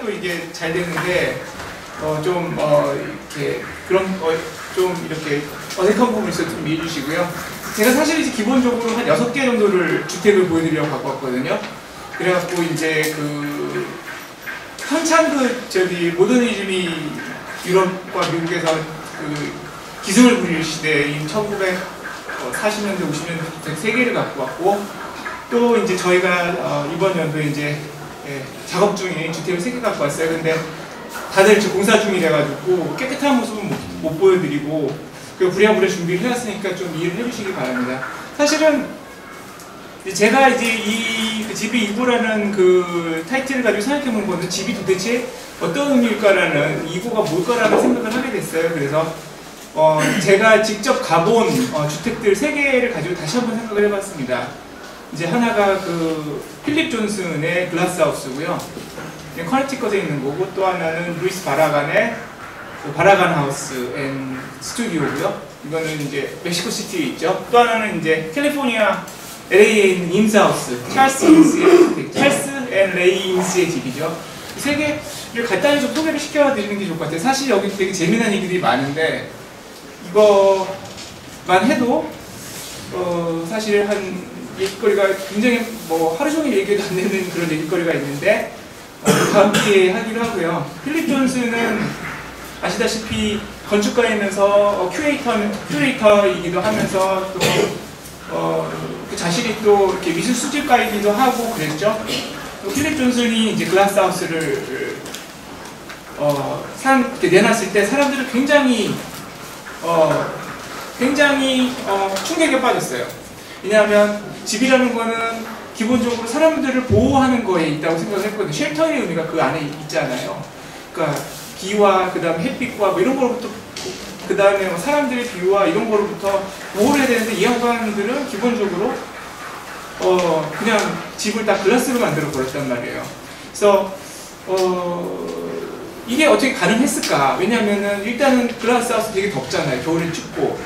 또 이게 잘 되는데 이렇게 그런 좀 이렇게 어색한 부분이 있어서 좀 이해해 주시고요. 제가 사실 이제 기본적으로 한 6개 정도를 주택을 보여드리려고 갖고 왔거든요. 그래갖고 이제 한참 모더니즘이 유럽과 미국에서 기승을 부릴 시대인 1940년대, 50년대 3개를 갖고 왔고, 또 이제 저희가 이번 연도에 이제 작업 중인 주택을 3개 갖고 왔어요. 근데 다들 지금 공사 중이라가지고 깨끗한 모습은 못 보여드리고 부랴부랴 준비를 해왔으니까 좀 이해를 해주시기 바랍니다. 사실은 제가 이제 이 집이 이구라는 타이틀을 가지고 생각해보는 건데, 집이 도대체 어떤 의미일까라는, 이구가 뭘까라는 생각을 하게 됐어요. 그래서 제가 직접 가본 주택들 3개를 가지고 다시 한번 생각을 해봤습니다. 이제 하나가 필립 존슨의 글라스하우스고요. 커네티컷에 있는 거고, 또 하나는 루이스 바라간의 바라간 하우스 앤 스튜디오고요. 이거는 이제 멕시코시티에 있죠. 또 하나는 이제 캘리포니아 LA에 있는 임스하우스, 찰스 앤 레이 임스의 집이죠. 이 3개를 간단히 좀 소개를 시켜드리는 게 좋을 것 같아요. 사실 여기 되게 재미난 얘기들이 많은데, 이거만 해도 사실 얘기거리가 굉장히 하루 종일 얘기해도 안 되는 그런 얘기거리가 있는데, 다음 기회에 하기로 하고요. 필립 존슨은 아시다시피 건축가이면서 큐레이터이기도 하면서 또 그 자신이 또 이렇게 미술 수집가이기도 하고 그랬죠. 또 필립 존슨이 이제 글라스하우스를 이렇게 내놨을 때 사람들은 굉장히 충격에 빠졌어요. 왜냐하면 집이라는 거는 기본적으로 사람들을 보호하는 거에 있다고 생각을 했거든요. 쉘터의 의미가 그 안에 있잖아요. 그러니까 비와 그다음 햇빛과 이런 거로부터, 그 다음에 사람들의 비유와 이런 거로부터 보호를 해야 되는데, 이 양반들은 기본적으로 그냥 집을 다 글라스로 만들어 버렸단 말이에요. 그래서 이게 어떻게 가능했을까? 왜냐하면은 일단은 글라스하우스 되게 덥잖아요. 겨울에 춥고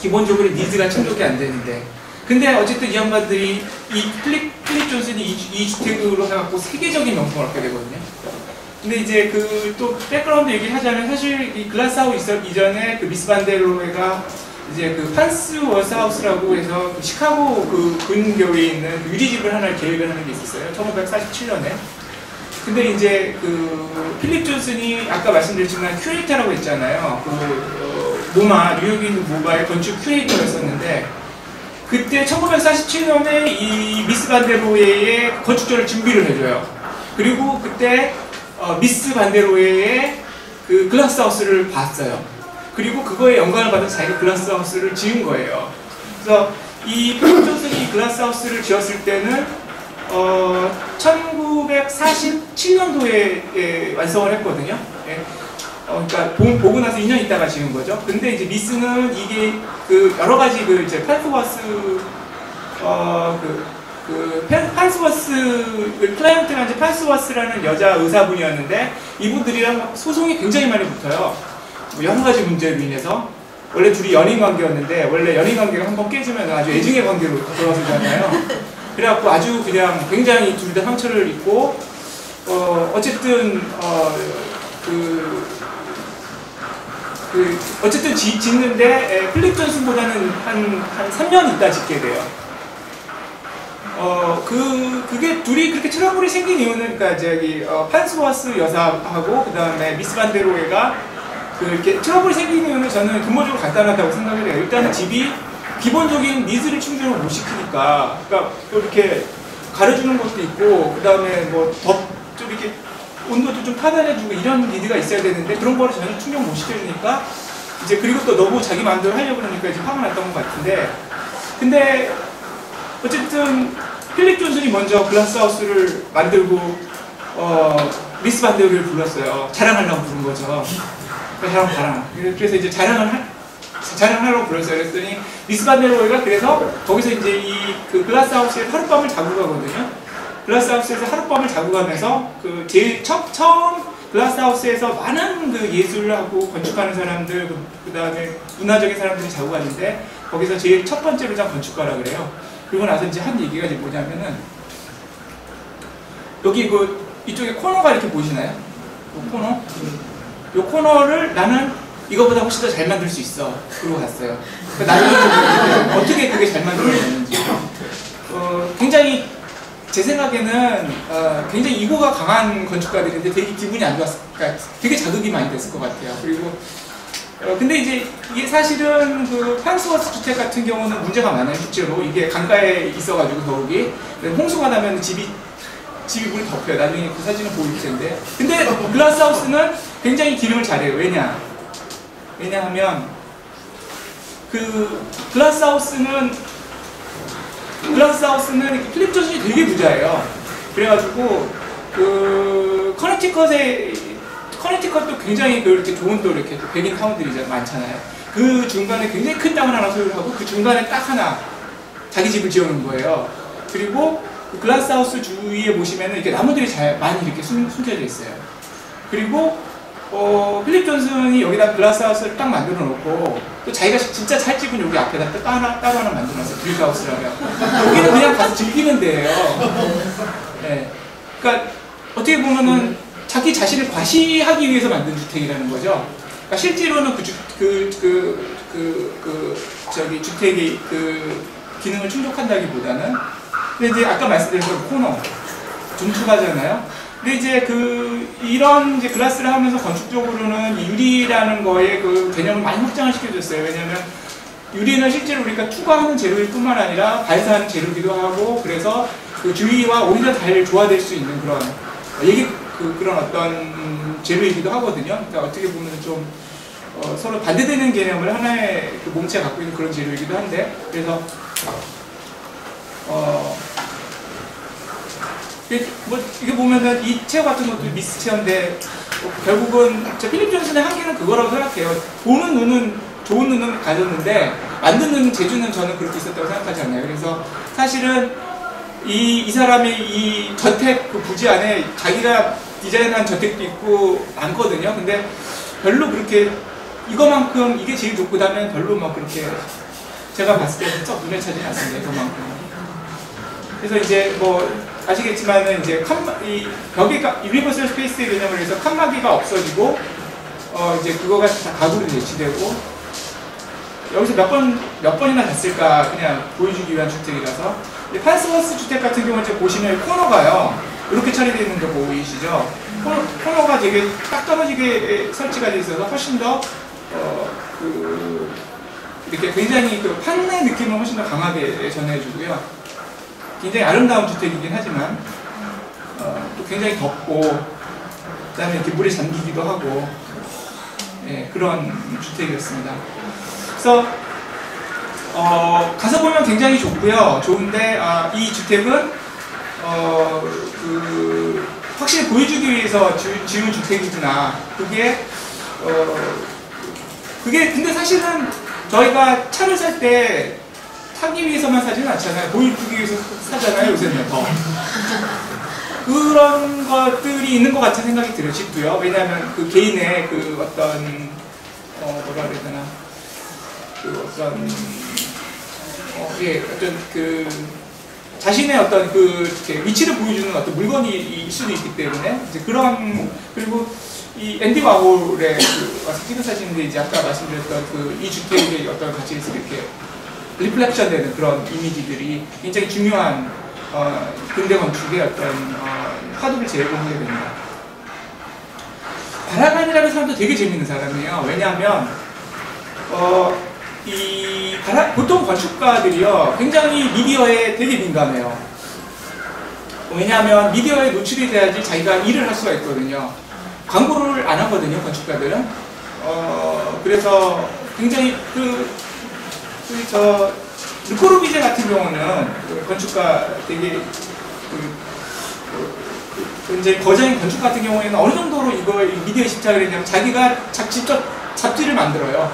기본적으로 니즈가 충족이 안 되는데, 근데 어쨌든 이 양반들이 필립 존슨이 이 주택으로 해갖고 세계적인 명성을 얻게 되거든요. 근데 이제 또 백그라운드 얘기를 하자면, 사실 이 글라스하우스 이전에 미스 반데로웨가 이제 판스 워스하우스라고 해서 시카고 근교에 있는 유리집을 하나 계획을 하는 게 있었어요. 1947년에. 근데 이제 필립 존슨이 아까 말씀드렸지만 큐레이터라고 했잖아요. 뉴욕에 있는 모바의 건축 큐레이터였었는데, 그때 1947년에 이 미스 반데로웨의 건축조를 준비를 해줘요. 그리고 그때 미스 반데로웨의 글라스하우스를 봤어요. 그리고 그거에 영감을 받은 자기가 글라스하우스를 지은 거예요. 그래서 이 필립 존슨이 글라스하우스를 지었을 때는 1947년도에 완성을 했거든요. 그러니까 보고 나서 2년 있다가 지은 거죠. 근데 이제 미스는 이게 여러 가지 이제 판스워스 클라이언트가 이제 판스워스라는 여자 의사분이었는데, 이분들이랑 소송이 굉장히 많이 붙어요. 여러 가지 문제로 인해서. 원래 둘이 연인 관계였는데, 원래 연인 관계가 한번 깨지면 아주 애증의 관계로 돌아서잖아요. 그래갖고 아주 그냥 굉장히 둘 다 상처를 입고, 어쨌든 어쨌든 짓는데 필립 존슨보다는 한 3년 있다 짓게 돼요. 그게 둘이 그렇게 트러블이 생긴 이유는, 그러니까 판스워스 여사하고 그 다음에 미스 반데로웨가 이렇게 트러블이 생긴 이유는 저는 근본적으로 간단하다고 생각을 해요. 일단은 집이 기본적인 니즈를 충족을 못 시키니까, 그러니까 또 이렇게 가려주는 것도 있고, 그 다음에 좀 이렇게 온도도 좀 타단해주고 이런 니드가 있어야 되는데, 그런 거를 전혀 충족 못 시켜주니까, 이제 그리고 또 너무 자기 마음대로 하려고 그러니까 이제 화가 났던 것 같은데, 근데 어쨌든 필립 존슨이 먼저 글라스하우스를 만들고 미스 반데로웨를 불렀어요. 자랑하려고 부른 거죠. 자랑. 그래서 이제 자랑하려고 불렀어요. 그랬더니 미스 반데로웨가 그래서 거기서 이제 글라스하우스에 하룻밤을 자고 가거든요. 글라스하우스에서 하룻밤을 자고 가면서 제일 처음 글라스하우스에서 많은 예술하고 건축하는 사람들, 그 다음에 문화적인 사람들이 자고 갔는데, 거기서 제일 첫 번째로 장 건축가라 그래요. 그리고 나서 이제 한 얘기가 이제 뭐냐면은, 여기 이쪽에 코너가 이렇게 보이시나요? 이 코너? 이 코너를 나는 이거보다 훨씬 더 잘 만들 수 있어. 그러고 갔어요. 나중에 어떻게 그게 잘 만들어졌는지. 굉장히 제 생각에는 굉장히 이고가 강한 건축가들인데 되게 기분이 안 좋았을, 그러니까 되게 자극이 많이 됐을 것 같아요. 그리고 근데 이제 이게 사실은 그 판스워스 주택 같은 경우는 문제가 많아요. 실제로 이게 강가에 있어가지고 더욱이 홍수가 나면 집이 물이 덮여요. 나중에 그 사진은 보일 텐데. 근데 글라스하우스는 굉장히 기능을 잘해요. 왜냐하면 그 글라스하우스는 필립 존슨이 되게 부자예요. 그래가지고 그 커네티컷도 굉장히 이렇게 좋은 또 이렇게 백인 타운들이 많잖아요. 그 중간에 굉장히 큰 땅을 하나 소유를 하고 그 중간에 딱 하나 자기 집을 지어놓은 거예요. 그리고 그 글라스하우스 주위에 보시면은 이렇게 나무들이 많이 이렇게 숨겨져 있어요. 그리고 필립 존슨이 여기다 글라스하우스를 딱 만들어 놓고 또 자기가 진짜 잘 집은 여기 앞에다 따로 하나 만들어 놨어요. 뷰하우스라고. 여기는 그냥 가서 즐기는 데예요. 네. 그러니까 어떻게 보면은 자기 자신을 과시하기 위해서 만든 주택이라는 거죠. 그러니까 실제로는 주택이 그 기능을 충족한다기보다는, 근데 이제 아까 말씀드린 그 코너 중추가잖아요. 근데 이제 이런 이제 글라스를 하면서 건축적으로는 유리라는 거에 그 개념을 많이 확장을 시켜줬어요. 왜냐하면 유리는 실제로 우리가 투과하는 재료일 뿐만 아니라 발사하는 재료기도 하고, 그래서 그 주위와 오히려 잘 조화될 수 있는 그런 어떤 재료이기도 하거든요. 그러니까 어떻게 보면 좀 서로 반대되는 개념을 하나의 그 몸체가 갖고 있는 그런 재료이기도 한데, 그래서 이게 보면은 이 체어 같은 것도 미스 체어인데 결국은 필립 존슨의 한계는 그거라고 생각해요. 좋은 눈은 가졌는데 만드는 재주는 저는 그렇게 있었다고 생각하지 않아요. 그래서 사실은 이 사람의 이 저택 그 부지 안에 자기가 디자인한 저택도 있고 많거든요. 근데 별로 그렇게 이거만큼 이게 제일 좋고 그다음에 별로 막 그렇게 제가 봤을 때는 썩 눈에 차지는 않습니다. 이거만큼. 그래서 이제 뭐 아시겠지만은 이제 이 벽에 유니버설 스페이스의 개념을 해서 칸막이가 없어지고 이제 그거가 다 가구로 대치되고, 여기서 몇 번이나 갔을까 그냥 보여주기 위한 주택이라서. 판스워스 주택 같은 경우는 이제 보시면 코너가요 이렇게 처리되어 있는 거 보이시죠? 코너가 되게 딱 떨어지게 설치가 되어 있어서 훨씬 더 이렇게 굉장히 그 판의 느낌을 훨씬 더 강하게 전해주고요. 굉장히 아름다운 주택이긴 하지만 또 굉장히 덥고 그다음에 이렇게 물에 잠기기도 하고, 예, 그런 주택이었습니다. 그래서 가서 보면 굉장히 좋은데 이 주택은 확실히 보여주기 위해서 지은 주택이구나. 그게 근데 사실은 저희가 차를 살 때 타기 위해서만 사지는 않잖아요. 보여주기 위해서 사잖아요, 요새는 더. 그런 것들이 있는 것 같은 생각이 들어요, 집도요. 왜냐하면 그 개인의 그 어떤 뭐라 그래야 되나, 그 어떤 어떤 그 자신의 어떤 그 위치를 보여주는 어떤 물건일 수도 있기 때문에 이제 그리고 이 앤디 와홀의 찍은 사진인데 이제 아까 말씀드렸던 이 주택의 어떤 가치에서 이렇게 리플렉션 되는 그런 이미지들이 굉장히 중요한 근대 건축의 어떤 화두를 제공하게 됩니다. 바라간이라는 사람도 되게 재밌는 사람이에요. 왜냐하면 보통 건축가들이요 굉장히 미디어에 되게 민감해요. 왜냐하면 미디어에 노출이 돼야지 자기가 일을 할 수가 있거든요. 광고를 안 하거든요, 건축가들은. 그래서 굉장히 르코르비제 같은 경우는 건축가 되게 굉장히 거장인 건축 같은 경우에는 어느 정도로 이걸 미디어에 집착을 했냐면 자기가 직접 잡지를 만들어요.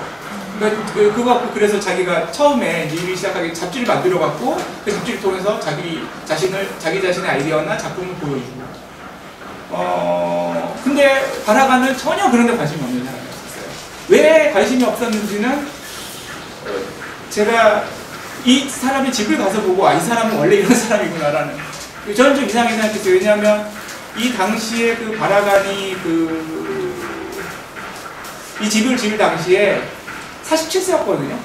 그래서 자기가 처음에 일을 시작하기 잡지를 만들어 갖고 그 잡지를 통해서 자기 자신의 아이디어나 작품을 보여주고. 근데 바라간은 전혀 그런 데 관심이 없는 사람이었어요. 왜 관심이 없었는지는 제가 이 사람의 집을 가서 보고 이 사람은 원래 이런 사람이구나라는, 저는 좀 이상하게 생각했어요. 왜냐하면 이 당시에 그 바라간이 이 집을 지을 당시에 47세였거든요.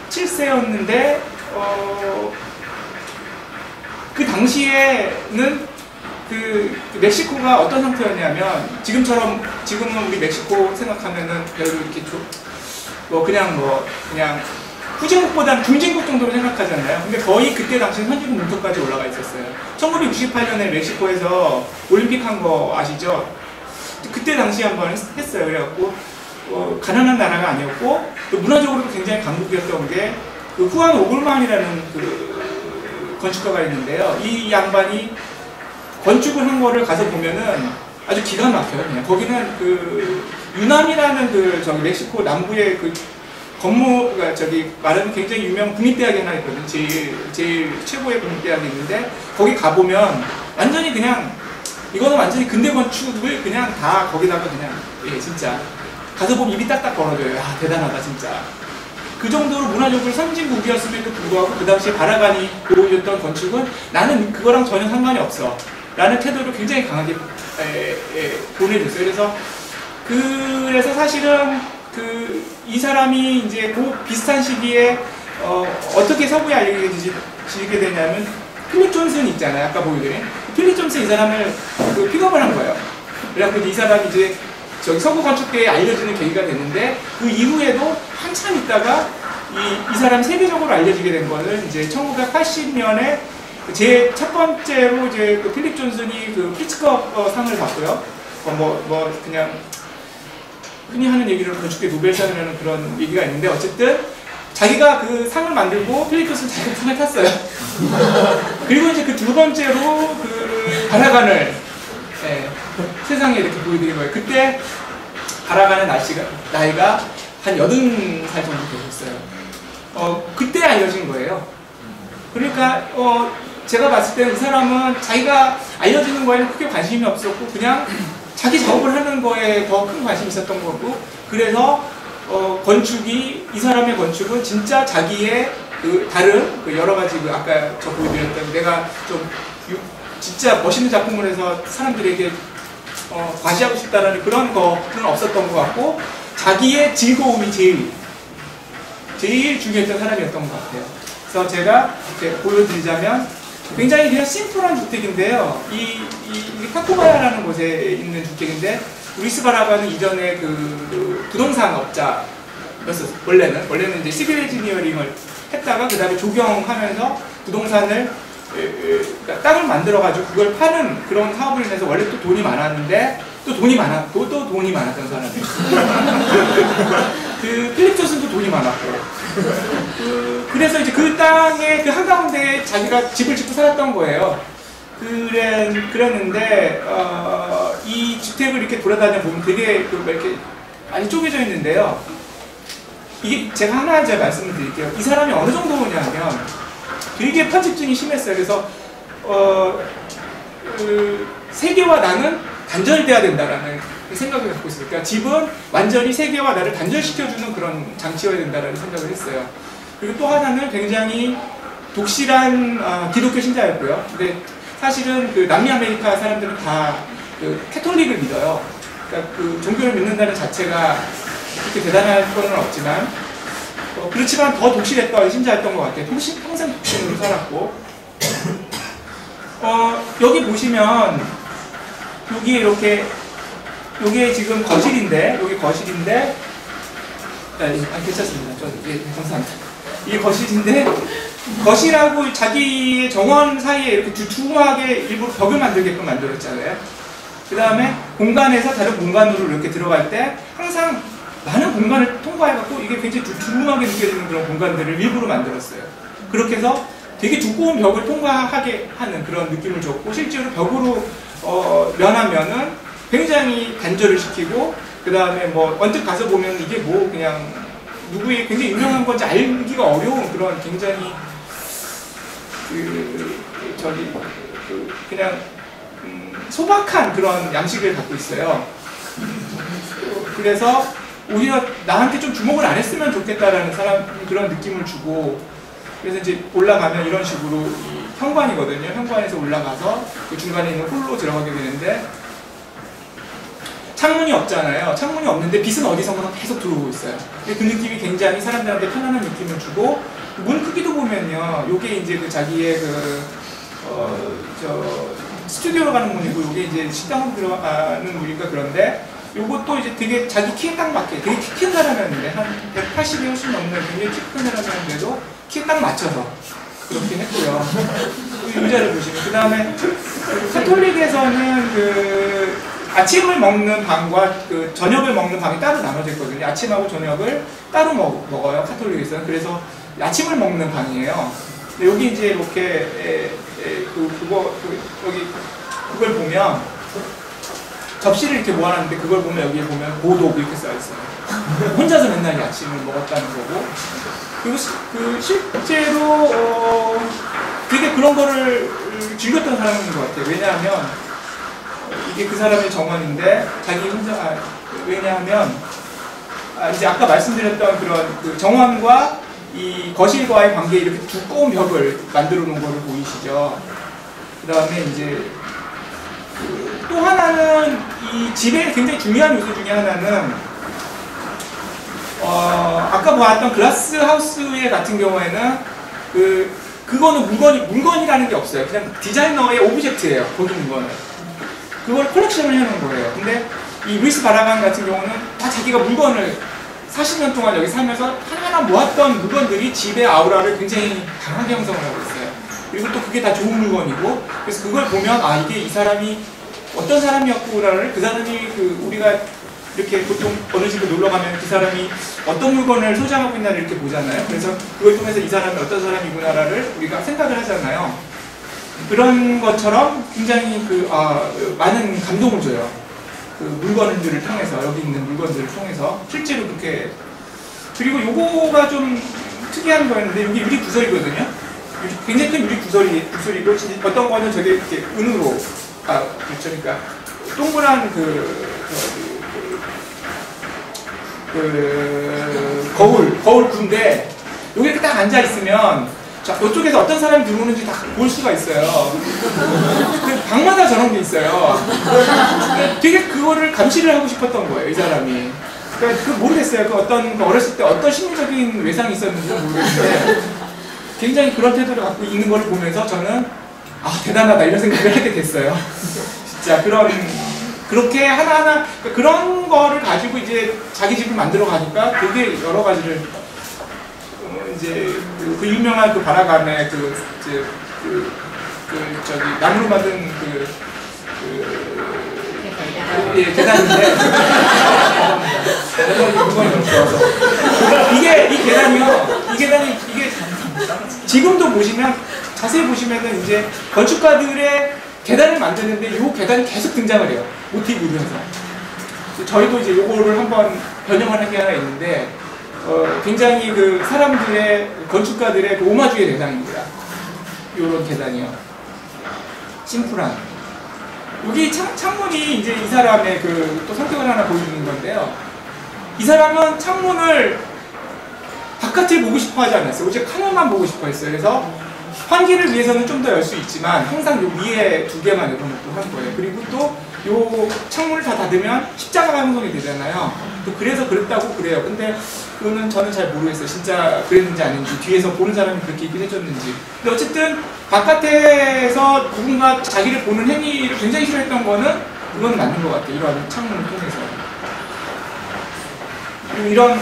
47세였는데 그 당시에는 그 멕시코가 어떤 상태였냐면 지금은 우리 멕시코 생각하면은 별로 이렇게 그냥 후진국보다는 중진국 정도로 생각하잖아요. 근데 거의 그때 당시 선진국 문턱까지 올라가 있었어요. 1968년에 멕시코에서 올림픽 한 거 아시죠? 그때 당시 한번 했어요. 그래갖고 가난한 나라가 아니었고 문화적으로도 굉장히 강국이었던 게 그 후안 오글만이라는 그 건축가가 있는데요. 이 양반이 건축을 한 거를 가서 보면은 아주 기가 막혀요. 그냥 거기는 그 유남이라는 저기 멕시코 남부의 그 건물가 말하는 굉장히 유명한 국립대학이 하나 있거든요. 제일 최고의 국립대학이 있는데 거기 가보면 완전히 그냥 이거는 완전히 근대 건축을 그냥 다 거기다가 그냥 진짜 가서 보면 입이 딱딱 벌어져요. 야, 대단하다 진짜. 그 정도로 문화적으로 선진국이었음에도 불구하고 그 당시에 바라간이 보여줬던 건축은 나는 그거랑 전혀 상관이 없어 라는 태도를 굉장히 강하게 보내줬어요. 그래서 사실은 이 사람이 이제 그 비슷한 시기에 어떻게 서부에 알려지게 되냐면 필립 존슨 있잖아요. 아까 보여드린 필립 존슨 이 사람을 픽업을 한 거예요. 그래서 이 사람이 이제 저기 서구 건축계에 알려지는 계기가 됐는데 그 이후에도 한참 있다가 이 사람 세계적으로 알려지게 된 거는 이제 1980년에 제 첫 번째로 이제 필립 존슨이 프리츠커 상을 받고요. 그냥 흔히 하는 얘기로 건축계 노벨상이라는 그런 얘기가 있는데 어쨌든 자기가 그 상을 만들고 필립 존슨 자기가 상을 탔어요. 그리고 이제 그 두 번째로 바라간을 세상에 이렇게 보여드린 거예요. 그때 바라간의 나이가 한 80살 정도 되셨어요. 그때 알려진 거예요. 그러니까 제가 봤을 때는 이 사람은 자기가 알려지는 거에는 크게 관심이 없었고 그냥 자기 작업을 하는 거에 더 큰 관심이 있었던 거고 그래서 이 사람의 건축은 진짜 자기의 다른 여러 가지 아까 저 보여드렸던 내가 좀 진짜 멋있는 작품을 해서 사람들에게 과시하고 싶다라는 그런 거는 없었던 것 같고 자기의 즐거움이 제일 중요했던 사람이었던 것 같아요. 그래서 제가 이렇게 보여드리자면 굉장히 그냥 심플한 주택인데요. 이 타쿠바야라는 곳에 있는 주택인데 루이스 바라간은 이전에 그 부동산 업자였었어요. 원래는 이제 시빌 엔지니어링을 했다가 그 다음에 조경하면서 부동산을 그러니까 땅을 만들어가지고 그걸 파는 그런 사업을 해서 원래 또 돈이 많았는데 또 돈이 많았던 사람이에요. 필립 존슨도 돈이 많았고 그래서 이제 그 땅의 그 한가운데에 자기가 집을 짓고 살았던 거예요. 그랬는데 이 주택을 이렇게 돌아다녀 보면 되게 이렇게 많이 쪼개져 있는데요. 이게 제가 하나 이제 말씀을 드릴게요. 이 사람이 어느 정도냐면 되게 편집증이 심했어요. 그래서 세계와 나는 단절돼야 된다라는 생각을 갖고 있어요. 그러니까 집은 완전히 세계와 나를 단절시켜주는 그런 장치여야 된다라는 생각을 했어요. 그리고 또 하나는 굉장히 독실한 기독교 신자였고요. 근데 사실은 그 남미 아메리카 사람들은 다 캐톨릭을 믿어요. 그러니까 그 종교를 믿는다는 자체가 그렇게 대단할 건 없지만 그렇지만 더 독실했던 신자였던 것 같아요. 평생 독신으로 살았고 여기 보시면 여기 지금 거실인데 괜찮습니다. 감사합니다. 이게 거실인데 거실하고 자기의 정원 사이에 이렇게 두툼하게 일부러 벽을 만들게끔 만들었잖아요. 그 다음에 공간에서 다른 공간으로 이렇게 들어갈 때 항상 많은 공간을 통과해갖고 이게 굉장히 두툼하게 느껴지는 그런 공간들을 일부러 만들었어요. 그렇게 해서 되게 두꺼운 벽을 통과하게 하는 그런 느낌을 줬고 실제로 벽으로 면하면은 굉장히 단절을 시키고 그 다음에 언뜻 가서 보면 이게 그냥 누구의 굉장히 유명한 건지 알기가 어려운 그런 굉장히 그냥 소박한 그런 양식을 갖고 있어요. 그래서 오히려 나한테 좀 주목을 안 했으면 좋겠다라는 그런 느낌을 주고 그래서 이제 올라가면 이런 식으로 현관이거든요. 현관에서 올라가서 그 중간에 있는 홀로 들어가게 되는데 창문이 없잖아요. 창문이 없는데 빛은 어디선가 계속 들어오고 있어요. 그 느낌이 굉장히 사람들한테 편안한 느낌을 주고 문 크기도 보면요. 요게 이제 그 자기의 스튜디오로 가는 문이고 요게 이제 식당으로 들어가는 문이니까 그런데 요것도 이제 되게 자기 키에 딱 맞게 되게 키 큰 사람이었는데 한 180이 훨씬 넘는 굉장히 키 큰 사람이었는데도 키에 딱 맞춰서 그렇게 했고요. 의자를 보시면 그 다음에 카톨릭에서는 그 아침을 먹는 방과 그 저녁을 먹는 방이 따로 나눠져 있거든요. 아침하고 저녁을 따로 먹어요. 카톨릭에서는. 그래서 아침을 먹는 방이에요. 근데 여기 이제 이렇게 그걸 보면 접시를 이렇게 모아놨는데 그걸 보면 여기에 보면 고독 이렇게 써있어요. 혼자서 맨날 이 아침을 먹었다는 거고. 그리고 실제로 되게 그런 거를 즐겼던 사람인 것 같아요. 왜냐하면 이게 그 사람의 정원인데 자기 혼자 왜냐하면 이제 아까 말씀드렸던 그런 그 정원과 이 거실과의 관계에 이렇게 두꺼운 벽을 만들어 놓은 거를 보이시죠? 그 다음에 이제 또 하나는 이 집의 굉장히 중요한 요소 중에 하나는 아까 보았던 글라스 하우스의 같은 경우에는 그거는 물건이라는 게 없어요. 그냥 디자이너의 오브젝트예요. 거기 물건은. 그걸 컬렉션을 해놓은 거예요. 근데 이 루이스 바라간 같은 경우는 다 자기가 물건을 40년 동안 여기 살면서 하나하나 모았던 물건들이 집의 아우라를 굉장히 강하게 형성을 하고 있어요. 그리고 또 그게 다 좋은 물건이고 그래서 그걸 보면 아 이게 이 사람이 어떤 사람이었구나를 그 사람이 우리가 이렇게 보통 어느 집에 놀러 가면 그 사람이 어떤 물건을 소장하고 있나를 이렇게 보잖아요. 그래서 그걸 통해서 이 사람이 어떤 사람이구나를 우리가 생각을 하잖아요. 그런 것처럼 굉장히 많은 감동을 줘요. 그 물건들을 통해서 여기 있는 물건들을 통해서 실제로 그렇게 그리고 요거가 좀 특이한 거였는데 여기 유리 구설이거든요. 굉장히 큰 유리 구설이고 어떤 거는 저게 이렇게 은으로 그렇죠. 그러니까 동그란 거울 군데 여기 이렇게 딱 앉아 있으면 자, 이쪽에서 어떤 사람이 들어오는지 다 볼 수가 있어요. 그 방마다 저런 게 있어요. 되게 그거를 감시를 하고 싶었던 거예요, 이 사람이. 그러니까 모르겠어요. 어렸을 때 어떤 심리적인 외상이 있었는지 모르겠는데 굉장히 그런 태도를 갖고 있는 걸 보면서 저는 대단하다 이런 생각을 하게 됐어요. 진짜 그렇게 하나하나 그런 거를 가지고 이제 자기 집을 만들어 가니까 되게 여러 가지를 이제 그 유명한 그 바라감의 나무로 만든 계단인데 물건이 너무 좋아서 이 계단이 지금도 보시면 자세히 보시면은 이제 건축가들의 계단을 만드는데 이 계단이 계속 등장을 해요. 모티브로 해서. 저희도 이제 요거를 한번 변형을 하게 하나 있는데 굉장히 그 사람들의 건축가들의 그 오마주의 대상입니다. 요런 계단이요. 심플한. 여기 창문이 이제 이 사람의 또 성격을 하나 보여주는 건데요. 이 사람은 창문을 바깥을 보고 싶어 하지 않았어요. 오직 하나만 보고 싶어 했어요. 그래서 환기를 위해서는 좀 더 열 수 있지만 항상 요 위에 2개만 열어놓고 한 거예요. 그리고 또 요 창문을 다 닫으면 십자가가 형성이 되잖아요. 또 그래서 그랬다고 그래요. 근데 그거는 저는 잘 모르겠어요. 진짜 그랬는지 아닌지 뒤에서 보는 사람이 그렇게 얘기를 해줬는지. 근데 어쨌든 바깥에서 누군가 자기를 보는 행위를 굉장히 싫어했던 거는 그건 맞는 것 같아요. 이런 창문을 통해서. 그리고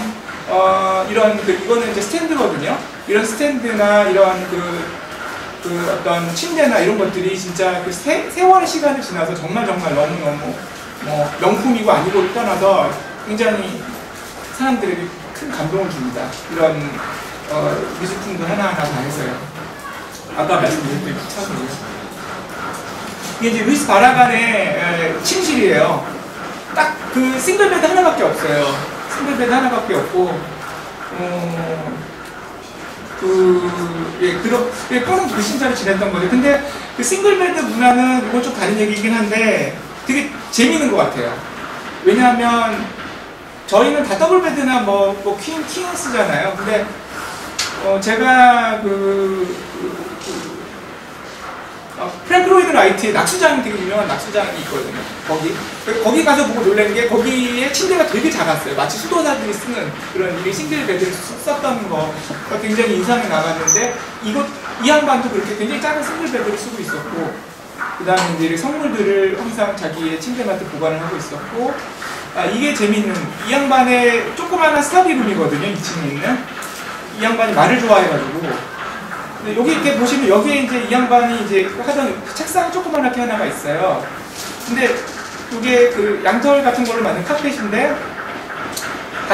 이거는 이제 스탠드거든요. 이런 스탠드나 이런 어떤 침대나 이런 것들이 진짜 그 세월의 시간을 지나서 정말 너무너무 명품이고 아니고를 떠나서 굉장히 사람들에게 큰 감동을 줍니다. 이런 미술품들 하나하나 다 해서요. 아까 말씀드렸던 차고요. 이게 이제 루이스 바라간의 침실이에요. 딱 그 싱글베드 하나밖에 없어요. 싱글베드 하나밖에 없고 평생 불신자로 지냈던 거죠. 근데 그 싱글베드 문화는 이건 좀 다른 얘기이긴 한데 되게 재미있는 것 같아요. 왜냐하면 저희는 다 더블베드나 퀸 쓰잖아요. 근데 제가 프랭크 로이드 라이트의 낙수장, 되게 유명한 낙수장이 있거든요. 거기 가서 보고 놀란 게, 거기에 침대가 되게 작았어요. 마치 수도사들이 쓰는 그런 싱글 베드를 썼던 거가 굉장히 인상이 남았는데, 이 양반도 그렇게 굉장히 작은 싱글 베드를 쓰고 있었고, 그 다음에 이제 선물들을 항상 자기의 침대맡에 보관을 하고 있었고, 이게 재밌는, 이 양반의 조그마한 스터디룸이거든요, 2층에 있는. 이 양반이 말을 좋아해가지고, 여기 이렇게 보시면 여기에 이제 이 양반이 이제 하던 책상 조그만하게 하나가 있어요. 근데 이게 그 양털 같은 걸로 만든 카펫인데,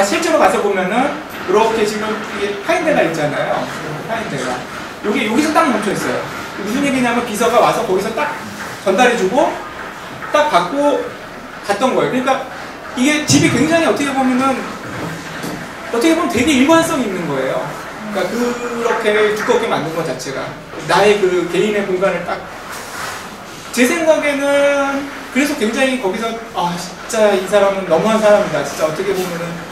실제로 가서 보면은 이렇게 지금 이게 파인대가 있잖아요. 파인대가. 여기서 딱 멈춰 있어요. 무슨 얘기냐면 비서가 와서 거기서 딱 전달해주고 딱 받고 갔던 거예요. 그러니까 이게 집이 굉장히 어떻게 보면 되게 일관성이 있는 거예요. 그러니까 그렇게 두껍게 만든 것 자체가 나의 그 개인의 공간을 딱, 제 생각에는 그래서 굉장히 거기서 진짜 이 사람은 너무한 사람이다. 진짜 어떻게 보면은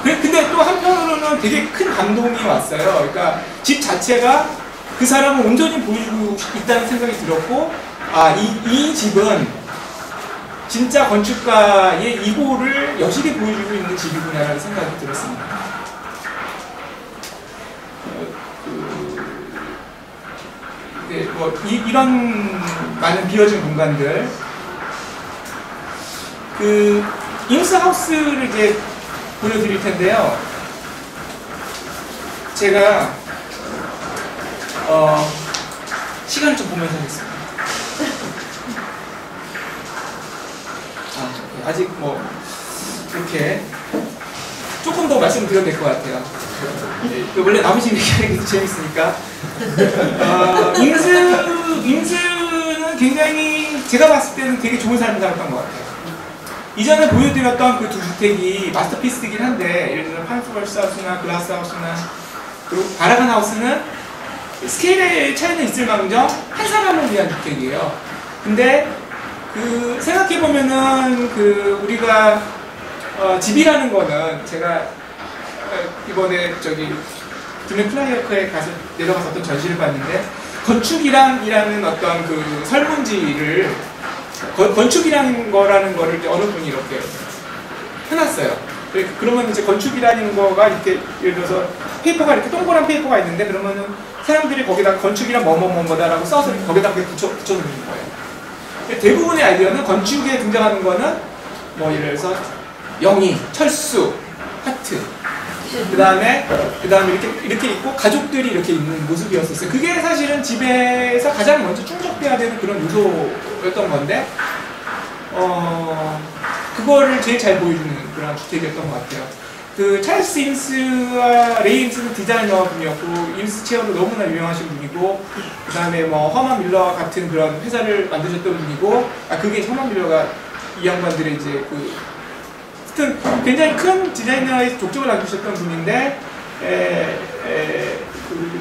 근데 또 한편으로는 되게 큰 감동이 왔어요. 그러니까 집 자체가 그 사람을 온전히 보여주고 있다는 생각이 들었고, 이 집은 진짜 건축가의 이고를 여실히 보여주고 있는 집이구나라는 생각이 들었습니다. 이런 많은 비어진 공간들, 임스 하우스를 이제 보여드릴 텐데요. 제가 시간을 좀 보면서 하겠습니다. 아직 이렇게 조금 더 말씀드려도 될 것 같아요. 원래 남으신 얘기하는 게 재밌으니까. 임스는 굉장히 제가 봤을 때는 되게 좋은 삶을 살았던 것 같아요. 이전에 보여드렸던 그 두 주택이 마스터피스이긴 한데, 예를 들어 판스벌스 하우스나 글라스 하우스나 그리고 바라간 하우스는 스케일의 차이는 있을망정 한 사람을 위한 주택이에요. 근데 생각해보면은 우리가 집이라는 거는, 제가 이번에 드림 플라이어크에 내려가서 어떤 전시를 봤는데, 건축이란이라는 어떤 그 설문지를, 건축이라는 거라는 거를 어느 분이 이렇게 해놨어요. 그러면 이제 건축이라는 거가 이렇게, 예를 들어서 페이퍼가 이렇게 동그란 페이퍼가 있는데, 그러면은 사람들이 거기다 건축이란 뭐뭐뭐다라고 써서 거기다 붙여놓는 거예요. 대부분의 아이디어는 건축에 등장하는 거는 예를 들어서 영희, 철수, 하트, 그 다음에 이렇게 있고 가족들이 이렇게 있는 모습이었었어요. 그게 사실은 집에서 가장 먼저 충족돼야 되는 그런 요소였던 건데, 그거를 제일 잘 보여주는 그런 주택이었던 것 같아요. 찰스 임스와 레이 임스는 디자이너분이었고, 임스 체어로 너무나 유명하신 분이고, 그 다음에 허먼 밀러 같은 그런 회사를 만드셨던 분이고, 그게 허먼 밀러가 이 양반들의 이제 굉장히 큰 디자이너의 족적을 남기셨던 분인데,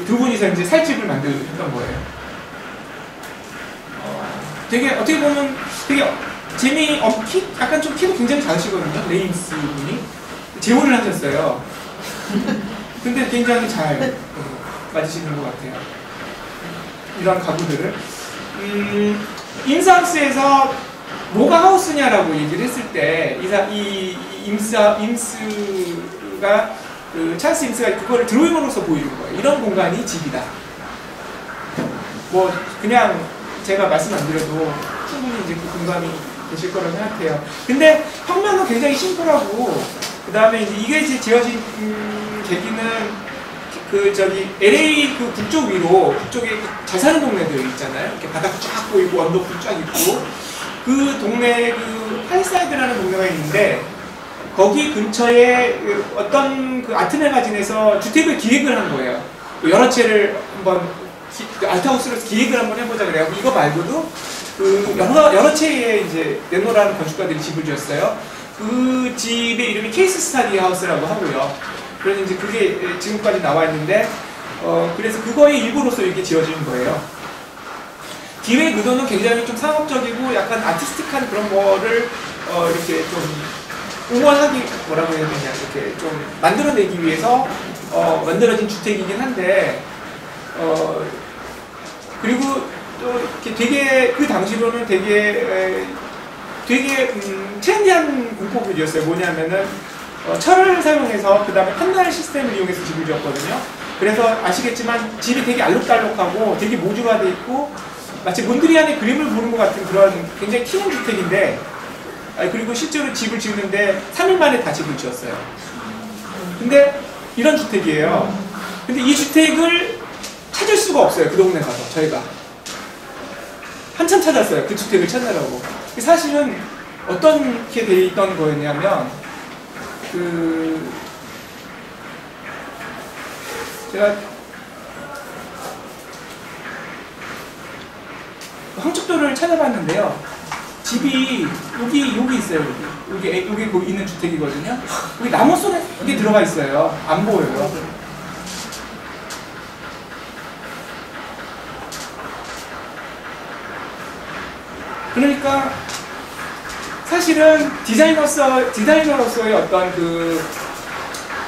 두 분이서 이제 살집을 만드셨던 거예요. 되게 어떻게 보면 되게 약간 좀 키도 굉장히 작으시거든요. 레임스 분이 재혼을 하셨어요. 근데 굉장히 잘 맞으시는 것 같아요. 이런 가구들을. 임스하우스에서 뭐가 하우스냐라고 얘기를 했을 때, 임스가, 찰스 임스가 그거를 드로잉으로서 보여준 거예요. 이런 공간이 집이다. 그냥 제가 말씀 안 드려도 충분히 이제 그 공감이 되실 거라고 생각해요. 근데 평면은 굉장히 심플하고, 그 다음에 이게 이제 지어진 계기는 LA 북쪽 위로, 북쪽에 잘 사는 동네들 있잖아요. 이렇게 바닥 쫙 보이고, 언덕도 쫙 있고, 그 동네에 팔사이드라는 동네가 있는데, 거기 근처에 어떤 아트 매거진에서 주택을 기획을 한 거예요. 여러 채를 한번 아트하우스로 기획을 한번 해보자 그래요. 이거 말고도 여러 채의 이제 내노라는 건축가들이 집을 지었어요. 그 집의 이름이 케이스 스타디 하우스라고 하고요. 그래서 이제 그게 지금까지 나와 있는데, 그래서 그거의 일부로서 이렇게 지어진 거예요. 기획 의도는 굉장히 좀 상업적이고 약간 아티스틱한 그런 거를 이렇게 좀 응원하기, 뭐라고 해야 되냐, 이렇게 좀 만들어내기 위해서 만들어진 주택이긴 한데, 그리고 또 이렇게 되게 그 당시로는 되게 트렌디한 공법이었어요. 뭐냐면은 철을 사용해서 그 다음에 판넬 시스템을 이용해서 집을 지었거든요. 그래서 아시겠지만 집이 되게 알록달록하고 되게 모듈화되어 있고 마치 몬드리안의 그림을 보는 것 같은 그런 굉장히 튀는 주택인데, 그리고 실제로 집을 지었는데 3일 만에 다 집을 지었어요. 근데 이런 주택이에요. 근데 이 주택을 찾을 수가 없어요. 그 동네 가서 저희가 한참 찾았어요. 그 주택을 찾느라고. 사실은 어떻게 돼 있던 거였냐면, 제가 황축도를 찾아봤는데요. 집이 여기 있어요. 여기 있는 주택이거든요. 여기 나무 속에 들어가 있어요. 안 보여요. 그러니까 사실은 디자이너로서의 어떤 그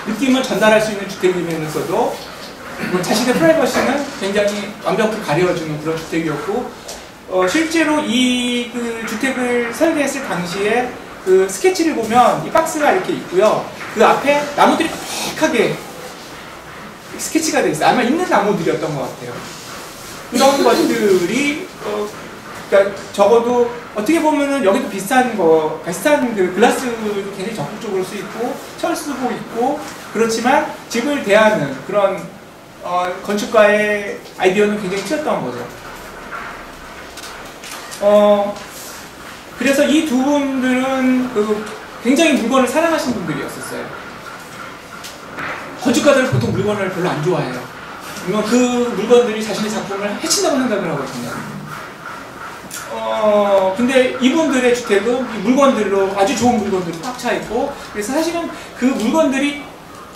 느낌을 전달할 수 있는 주택이면서도 자신의 프라이버시는 굉장히 완벽히 가려주는 그런 주택이었고, 실제로 이 그 주택을 설계했을 당시에 그 스케치를 보면 이 박스가 이렇게 있고요. 그 앞에 나무들이 빽하게 스케치가 되어 있어요. 아마 있는 나무들이었던 것 같아요. 그런 것들이 그러니까 적어도 어떻게 보면은 여기도 비슷한 그 글라스도 굉장히 적극적으로 쓰이고 철 쓰고 있고, 그렇지만 집을 대하는 그런 건축가의 아이디어는 굉장히 튀었던 거죠. 그래서 이 두 분들은 굉장히 물건을 사랑하시는 분들이었었어요. 건축가들은 보통 물건을 별로 안 좋아해요. 그 물건들이 자신의 작품을 해친다고 생각을 하거든요. 근데 이분들의 주택은 이 물건들로 아주 좋은 물건들이 꽉 차 있고, 그래서 사실은 그 물건들이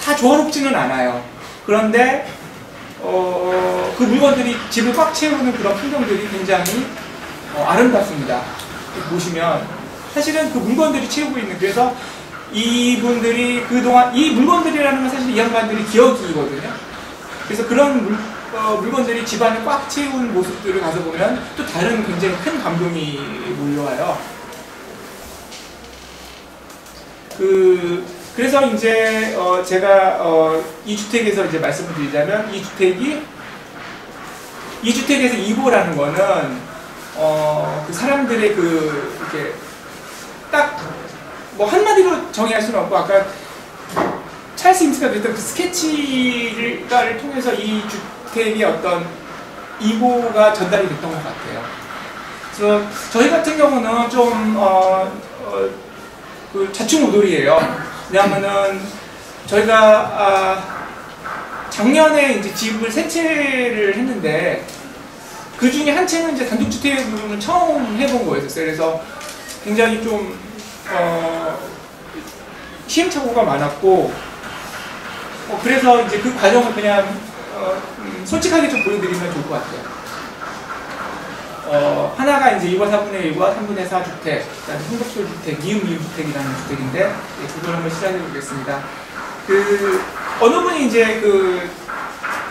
다 조화롭지는 않아요. 그런데 그 물건들이 집을 꽉 채우는 그런 풍경들이 굉장히 아름답습니다. 보시면 사실은 그 물건들이 채우고 있는, 그래서 이분들이 그동안 이 물건들이라는 건 사실 이 양반들이 기억이거든요. 그래서 그런 물건들이 집안을 꽉 채운 모습들을 가서 보면 또 다른 굉장히 큰 감동이 몰려와요. 그래서 이제 제가 이 주택에서 이제 말씀을 드리자면, 이 주택에서 2호라는 거는 그 사람들의 이렇게 딱 뭐 한마디로 정의할 수는 없고, 아까 찰스 임스가 그랬던 그 스케치를 통해서 이 주택의 어떤 2호가 전달이 됐던 것 같아요. 그래서 저희 같은 경우는 좀 그 좌충우돌이에요. 왜냐하면은 저희가 작년에 이제 집을 세 채를 했는데, 그 중에 한 채는 이제 단독주택을 처음 해본 거였어요. 그래서 굉장히 좀 시행착오가 많았고, 그래서 이제 그 과정을 그냥 솔직하게 좀 보여드리면 좋을 것 같아요. 하나가 이제 2번 4분의 1과 3분의 4 주택, 그다음에 흥덕초주택, 미음주택이라는 주택인데, 그걸 한번 시작해 보겠습니다. 어느 분이 이제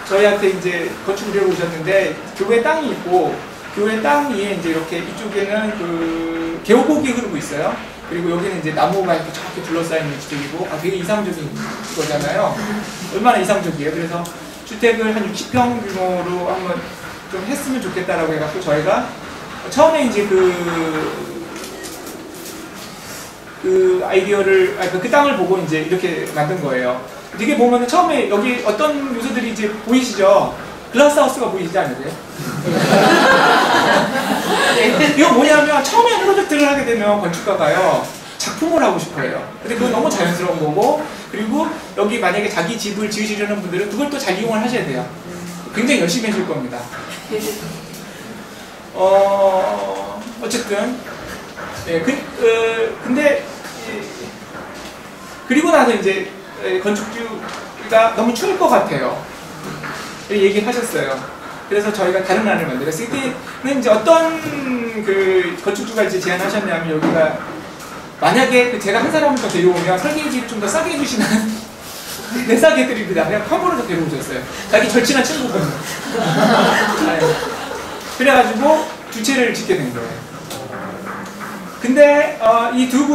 저희한테 이제 건축을 해러 오셨는데, 교회 땅이 있고, 교회 땅 위에 이제 이렇게 이쪽에는 개호곡이 흐르고 있어요. 그리고 여기는 이제 나무가 이렇게 저렇게 둘러싸이는 주택이고, 되게 이상적인 거잖아요. 얼마나 이상적이에요. 그래서 주택을 한 60평 규모로 한번 좀 했으면 좋겠다라고 해갖고, 저희가 처음에 이제 그 아이디어를, 그 땅을 보고 이제 이렇게 만든 거예요. 이게 보면은 처음에 여기 어떤 요소들이 이제 보이시죠? 글라스하우스가 보이시지 않으세요? 이거 뭐냐면, 처음에 프로젝트를 하게 되면 건축가가요, 작품을 하고 싶어 해요. 근데 그건 너무 자연스러운 거고, 그리고 여기 만약에 자기 집을 지으시려는 분들은 그걸 또 잘 이용을 하셔야 돼요. 굉장히 열심히 해줄 겁니다. 어쨌든, 예, 근데, 그리고 나서 이제 건축주가 너무 추울 것 같아요. 얘기를 하셨어요. 그래서 저희가 다른 안을 만들었어요. 그때는 이제 어떤 건축주가 이제 제안하셨냐면, 여기가 만약에 제가 한 사람을 더 데려오면 설계비를 좀 더 싸게 해주시는 네, 싸게 해드립니다. 그냥 컴보로 더 데려오셨어요. 자기 절친한 친구분. 그래가지고 두 채를 짓게 된 거예요. 근데 이 두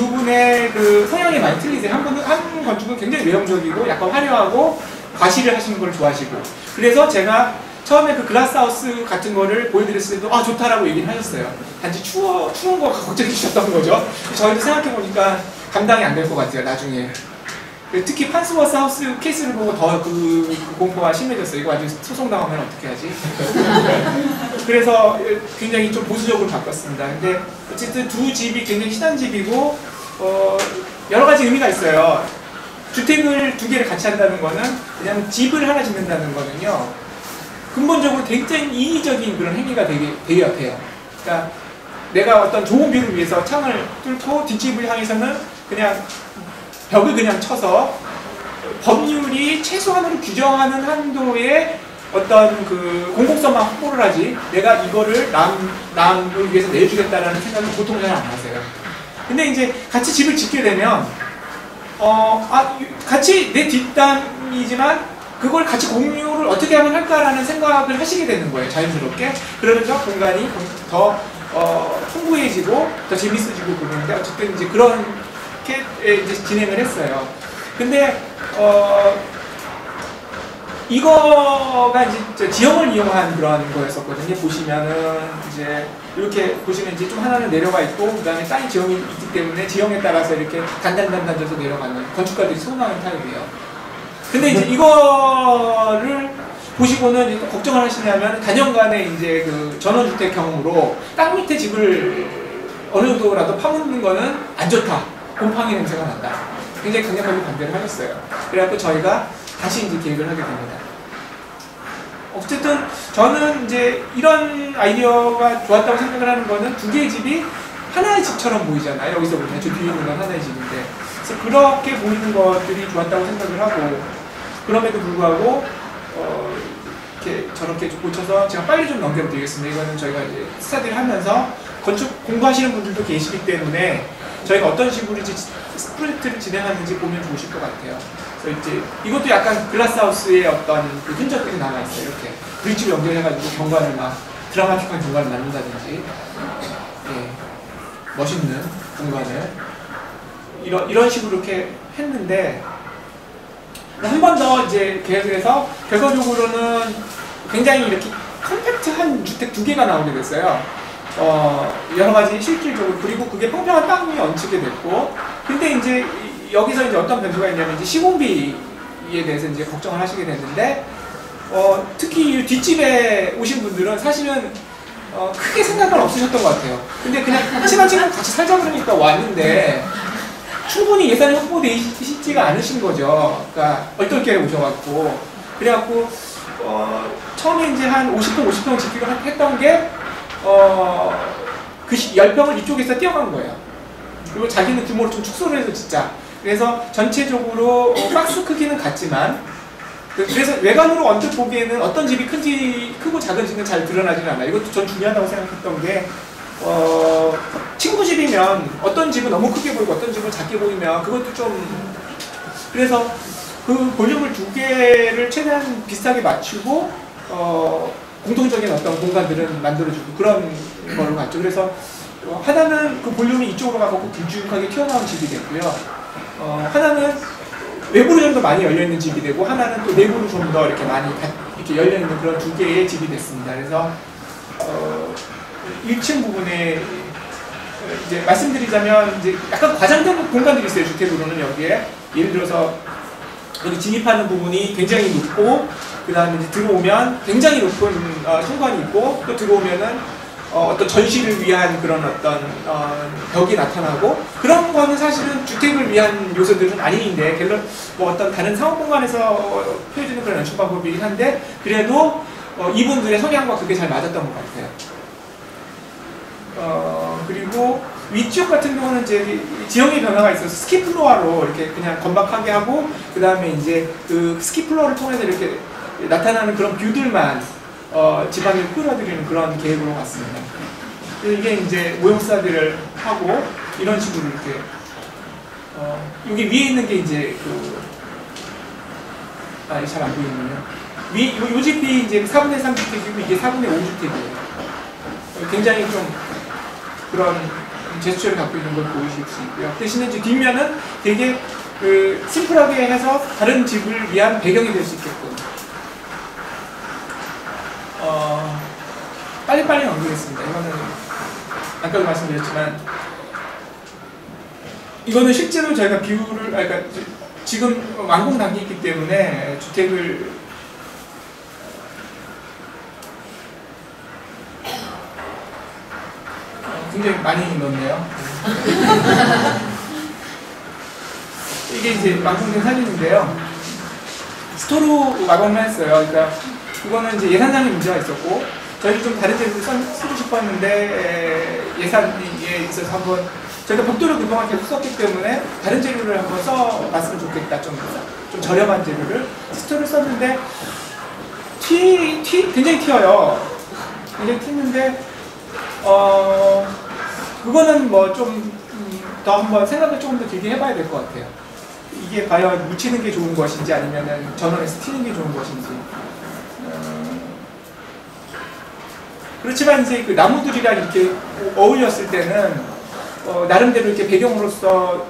분의 그 성향이 많이 틀리세요. 한 건축은 굉장히 외형적이고 약간 화려하고 과시를 하시는 걸 좋아하시고, 그래서 제가 처음에 그 글라스하우스 같은 거를 보여드렸을 때도 좋다라고 얘기를 하셨어요. 단지 추운 거가 걱정해 주셨던 거죠. 저희도 생각해보니까 감당이 안 될 것 같아요, 나중에. 특히 판스워스 하우스 케이스를 보고 더 그 공포가 심해졌어요. 이거 아주 소송당하면 어떻게 하지? 그래서 굉장히 좀 보수적으로 바꿨습니다. 근데 어쨌든 두 집이 굉장히 친한 집이고, 여러 가지 의미가 있어요. 주택을 두 개를 같이 한다는 거는 그냥 집을 하나 짓는다는 거는요, 근본적으로 굉장히 인위적인 그런 행위가 되게 앞에요. 그러니까 내가 어떤 좋은 뷰를 위해서 창을 뚫고 뒷집을 향해서는 그냥 벽을 그냥 쳐서 법률이 최소한으로 규정하는 한도의 어떤 그 공공성만 확보를 하지, 내가 이거를 남을 위해서 내주겠다라는 생각은 보통 잘 안 하세요. 근데 이제 같이 집을 짓게 되면 같이 내 뒷담이지만 그걸 같이 공유를 어떻게 하면 할까라는 생각을 하시게 되는 거예요, 자연스럽게. 그러면서 공간이 더 풍부해지고 더 재밌어지고 그러는데, 어쨌든 이제 그렇게 이제 진행을 했어요. 근데 이거가 이제 지형을 이용한 그런 거였었거든요. 보시면은 이제 이렇게 보시면 이제 좀 하나는 내려가 있고, 그 다음에 땅이 지형이 있기 때문에 지형에 따라서 이렇게 단단단단져서 내려가는, 건축가들이 선호하는 타입이에요. 근데 이제 이거를 보시고는 이제 또 걱정을 하시냐면, 단연간의 이제 그 전원주택 경험으로 땅 밑에 집을 어느 정도라도 파묻는 거는 안 좋다, 곰팡이 냄새가 난다, 굉장히 강력하게 반대를 하셨어요. 그래갖고 저희가 다시 이제 계획을 하게 됩니다. 어쨌든 저는 이제 이런 아이디어가 좋았다고 생각을 하는 거는, 두 개의 집이 하나의 집처럼 보이잖아요. 여기서 보면 저 뒤에 있는 건 하나의 집인데, 그래서 그렇게 보이는 것들이 좋았다고 생각을 하고, 그럼에도 불구하고 이렇게 저렇게 고쳐서 제가 빨리 좀 넘겨드리겠습니다. 이거는 저희가 이제 스타디를 하면서 건축 공부하시는 분들도 계시기 때문에 저희가 어떤 식으로 이제 프로젝트를 진행하는지 보면 좋으실 것 같아요. 그래서 이제 이것도 약간 글라스하우스의 어떤 그 흔적들이 남아있어요. 이렇게 브릿지로 연결해가지고 경관을 막 드라마틱한 경관을 만든다든지, 예, 멋있는 공간을 이런 식으로 이렇게 했는데, 한 번 더 이제 계획해서 결과적으로는 굉장히 이렇게 컴팩트한 주택 두 개가 나오게 됐어요. 여러 가지 실질적으로. 그리고 그게 평평한 땅 위에 얹히게 됐고, 근데 이제 여기서 이제 어떤 변수가 있냐면, 이제 시공비에 대해서 이제 걱정을 하시게 됐는데, 특히 이 뒷집에 오신 분들은 사실은 크게 생각은 없으셨던 것 같아요. 근데 그냥 친한 친구 같이 살자 그러니까 왔는데, 충분히 예산이 확보되어 있지가 않으신 거죠. 그러니까 얼떨결에 오셔갖고. 그래갖고 처음에 이제 한 50평 짓기로 했던 게 그 10평을 이쪽에서 띄어간 거예요. 그리고 자기는 규모를 좀 축소를 해서 짓자. 그래서 전체적으로 박스 크기는 같지만, 그래서 외관으로 언뜻 보기에는 어떤 집이 크고 작은지는 잘 드러나지는 않아요. 이것도 전 중요하다고 생각했던 게, 친구 집이면 어떤 집은 너무 크게 보이고 어떤 집은 작게 보이면 그것도 좀, 그래서 그 볼륨을 두 개를 최대한 비슷하게 맞추고 공통적인 어떤 공간들은 만들어주고 그런 걸로 갔죠. 그래서 하나는 그 볼륨이 이쪽으로 가고 길쭉하게 튀어나온 집이 됐고요. 하나는 외부로 좀 더 많이 열려있는 집이 되고, 하나는 또 내부로 좀 더 이렇게 많이 이렇게 열려있는 그런 두 개의 집이 됐습니다. 그래서 1층 부분에 이제 말씀드리자면, 이제 약간 과장된 공간들이 있어요. 주택으로는 여기에 예를 들어서 여기 진입하는 부분이 굉장히 높고, 그 다음에 이제 들어오면 굉장히 높은 현관이 있고, 또 들어오면은 어떤 전시를 위한 그런 어떤 벽이 나타나고, 그런 거는 사실은 주택을 위한 요소들은 아닌데, 뭐 어떤 다른 상업 공간에서 표해주는 그런 연출 방법이긴 한데, 그래도 이분들의 성향과 그게 잘 맞았던 것 같아요. 그리고 위쪽 같은 경우는 이제 지형의 변화가 있어서 스키플로어로 이렇게 그냥 건박하게 하고, 그 다음에 이제 그 스키플로어를 통해서 이렇게 나타나는 그런 뷰들만 지방을 끌어들이는 그런 계획으로 갔습니다. 이게 이제 모형사들을 하고 이런 식으로 이렇게 여기 위에 있는 게 이제 그 잘 안 보이는군요. 요 집이 이제 4분의 3주택이고 이게 4분의 5주택이에요. 굉장히 좀 그런 제스처를 갖고 있는 걸 보이실 수 있고요. 대신에 이제 뒷면은 되게 그 심플하게 해서 다른 집을 위한 배경이 될 수 있게끔 빨리빨리 넘기겠습니다. 이거는 아까도 말씀드렸지만 이거는 실제로 저희가 비율을 그러니까 지금 완공 단계이기 때문에 주택을 굉장히 많이 넣네요. 이게 이제 완공된 사진인데요. 스토로 완공을 했어요. 그러니까 그거는 이제 예산상의 문제가 있었고 저희도 좀 다른 데서 쓰고 싶었는데 예산에 있어서 한번 저희가 복도를 그동안 계속 썼기 때문에 다른 재료를 한번 써봤으면 좋겠다. 좀 저렴한 재료를 스토를 썼는데 굉장히 튀어요. 굉장히 튀는데 그거는 뭐 좀 더 한번 생각을 조금 더 길게 해봐야 될 것 같아요. 이게 과연 묻히는 게 좋은 것인지 아니면은 전원에서 튀는 게 좋은 것인지. 그렇지만 이제 그 나무들이랑 이렇게 어울렸을 때는 나름대로 이렇게 배경으로서